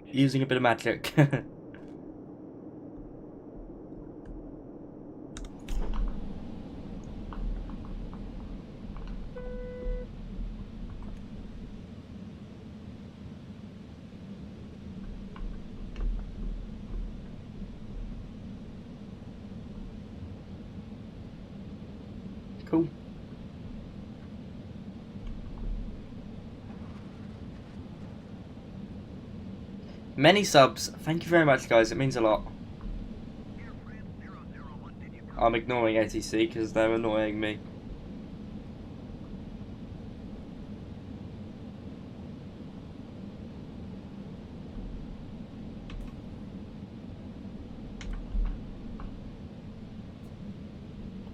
using a bit of magic. Cool. Many subs. Thank you very much, guys. It means a lot. I'm ignoring ATC because they're annoying me.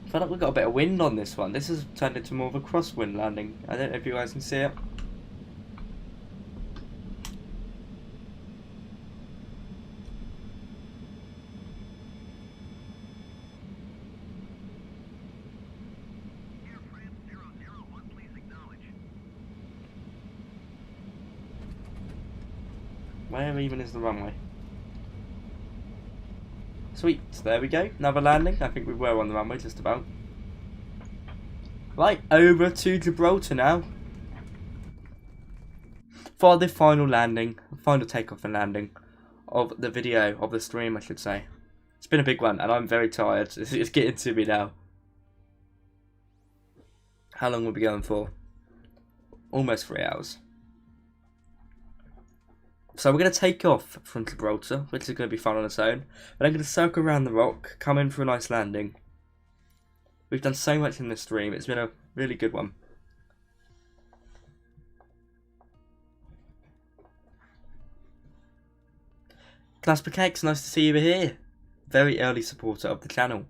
I feel like we've got a bit of wind on this one. This has turned into more of a crosswind landing. I don't know if you guys can see it. Where even is the runway? Sweet, there we go. Another landing. I think we were on the runway just about. Right, over to Gibraltar now. For the final landing, final takeoff and landing of the video, of the stream I should say. It's been a big one and I'm very tired. It's getting to me now. How long will we be going for? Almost 3 hours. So we're going to take off from Gibraltar, which is going to be fun on its own. But I'm going to circle around the rock, come in for a nice landing. We've done so much in this stream, it's been a really good one. Class Cakes, nice to see you here. Very early supporter of the channel.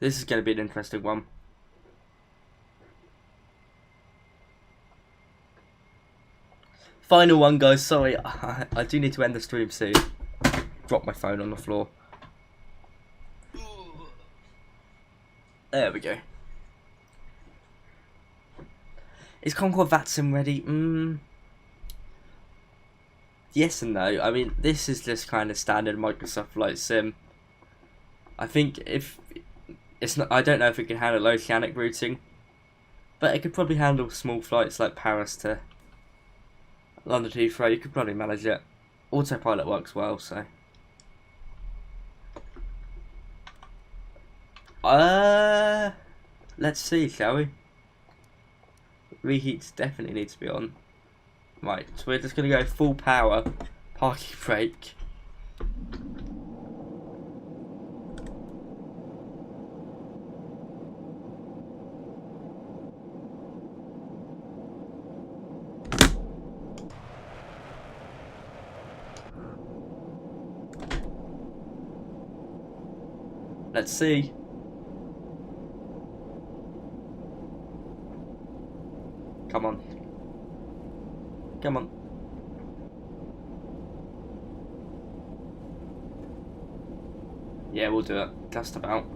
This is going to be an interesting one. Final one, guys. Sorry, I do need to end the stream soon. Drop my phone on the floor. There we go. Is Concorde VATSIM ready? Yes and no. I mean, this is just kind of standard Microsoft Flight Sim. I think if it's not, I don't know if it can handle oceanic routing, but it could probably handle small flights like Paris to London to Heathrow. You could probably manage it. Autopilot works well, so. Let's see, shall we? Reheats definitely need to be on. Right, so we're just going to go full power, parking brake. Let's see. Come on. Come on. Yeah, we'll do it. Just about.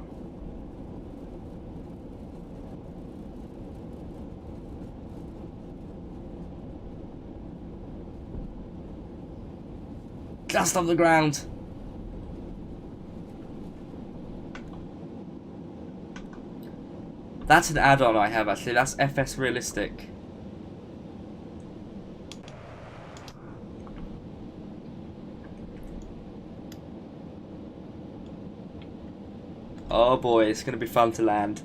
Just off the ground. That's an add-on I have actually. That's FS Realistic. Oh boy, it's going to be fun to land.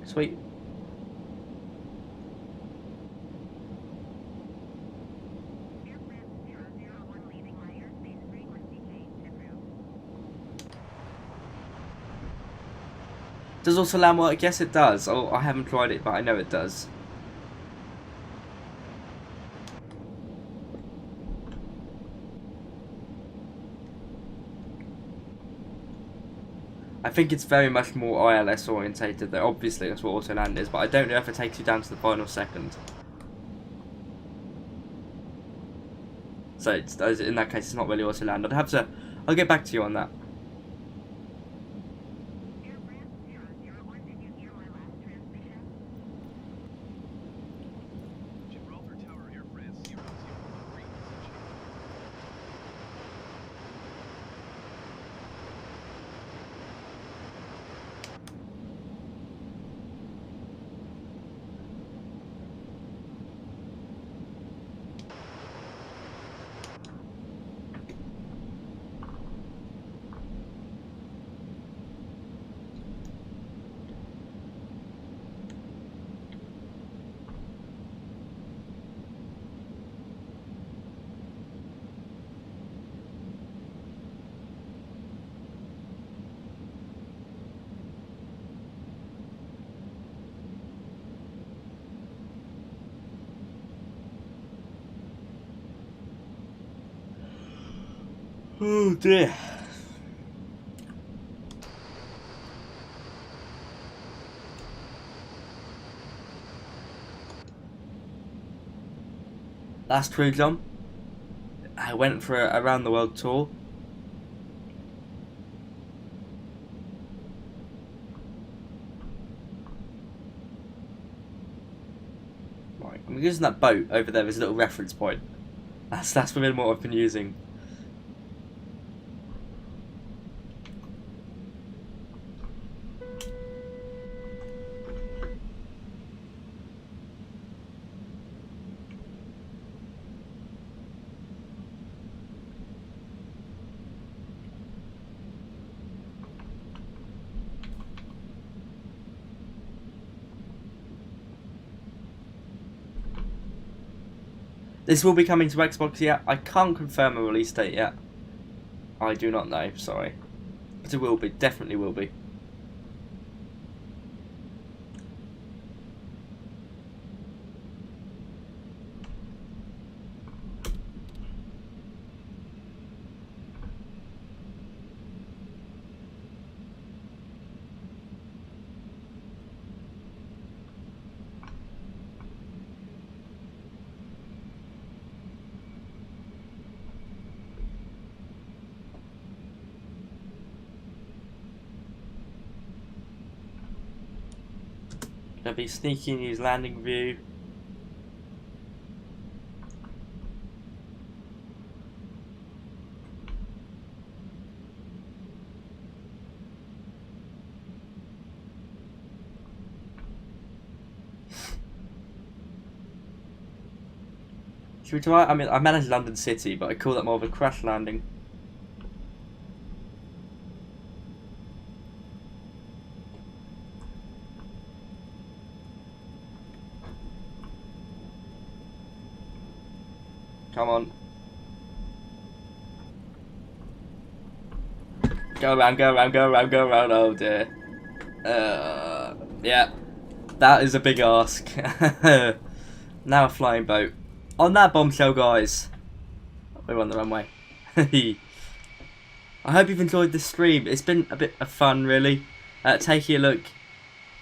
Sweet. Does also land work? Yes, it does. Oh, I haven't tried it, but I know it does. I think it's very much more ILS orientated though. Obviously that's what auto land is, but I don't know if it takes you down to the final second. So it's, in that case it's not really auto land. I'll get back to you on that. Oh dear. Last cruise on, I went for a around the world tour. Right, I'm using that boat over there as a little reference point. That's within what I've been using. This will be coming to Xbox yet. I can't confirm a release date yet. I do not know, sorry. But it will be, definitely will be. Gonna be sneaky and use landing view. Should we try? I mean, I managed London City, but I call that more of a crash landing. Come on. Go around, go around, go around, go around. Oh dear. Yeah. That is a big ask. Now a flying boat. On that bombshell, guys. We're on the runway. I hope you've enjoyed this stream. It's been a bit of fun, really. Taking a look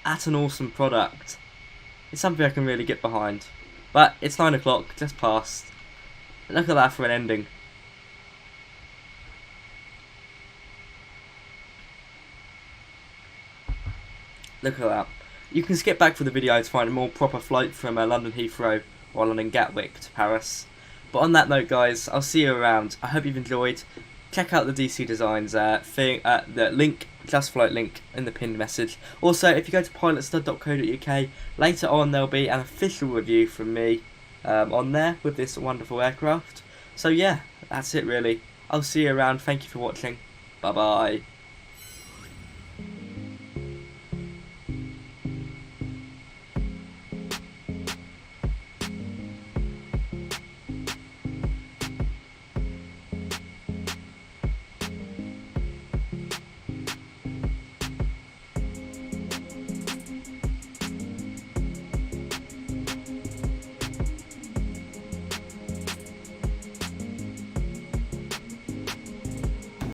at an awesome product. It's something I can really get behind. But it's 9 o'clock, just past. Look at that for an ending. Look at that. You can skip back for the video to find a more proper flight from London Heathrow or London Gatwick to Paris. But on that note, guys, I'll see you around. I hope you've enjoyed. Check out the DC Designs the link, Just Flight link in the pinned message. Also, if you go to pilotstud.co.uk, later on there'll be an official review from me on there with this wonderful aircraft. So yeah, that's it really. I'll see you around. Thank you for watching. Bye bye.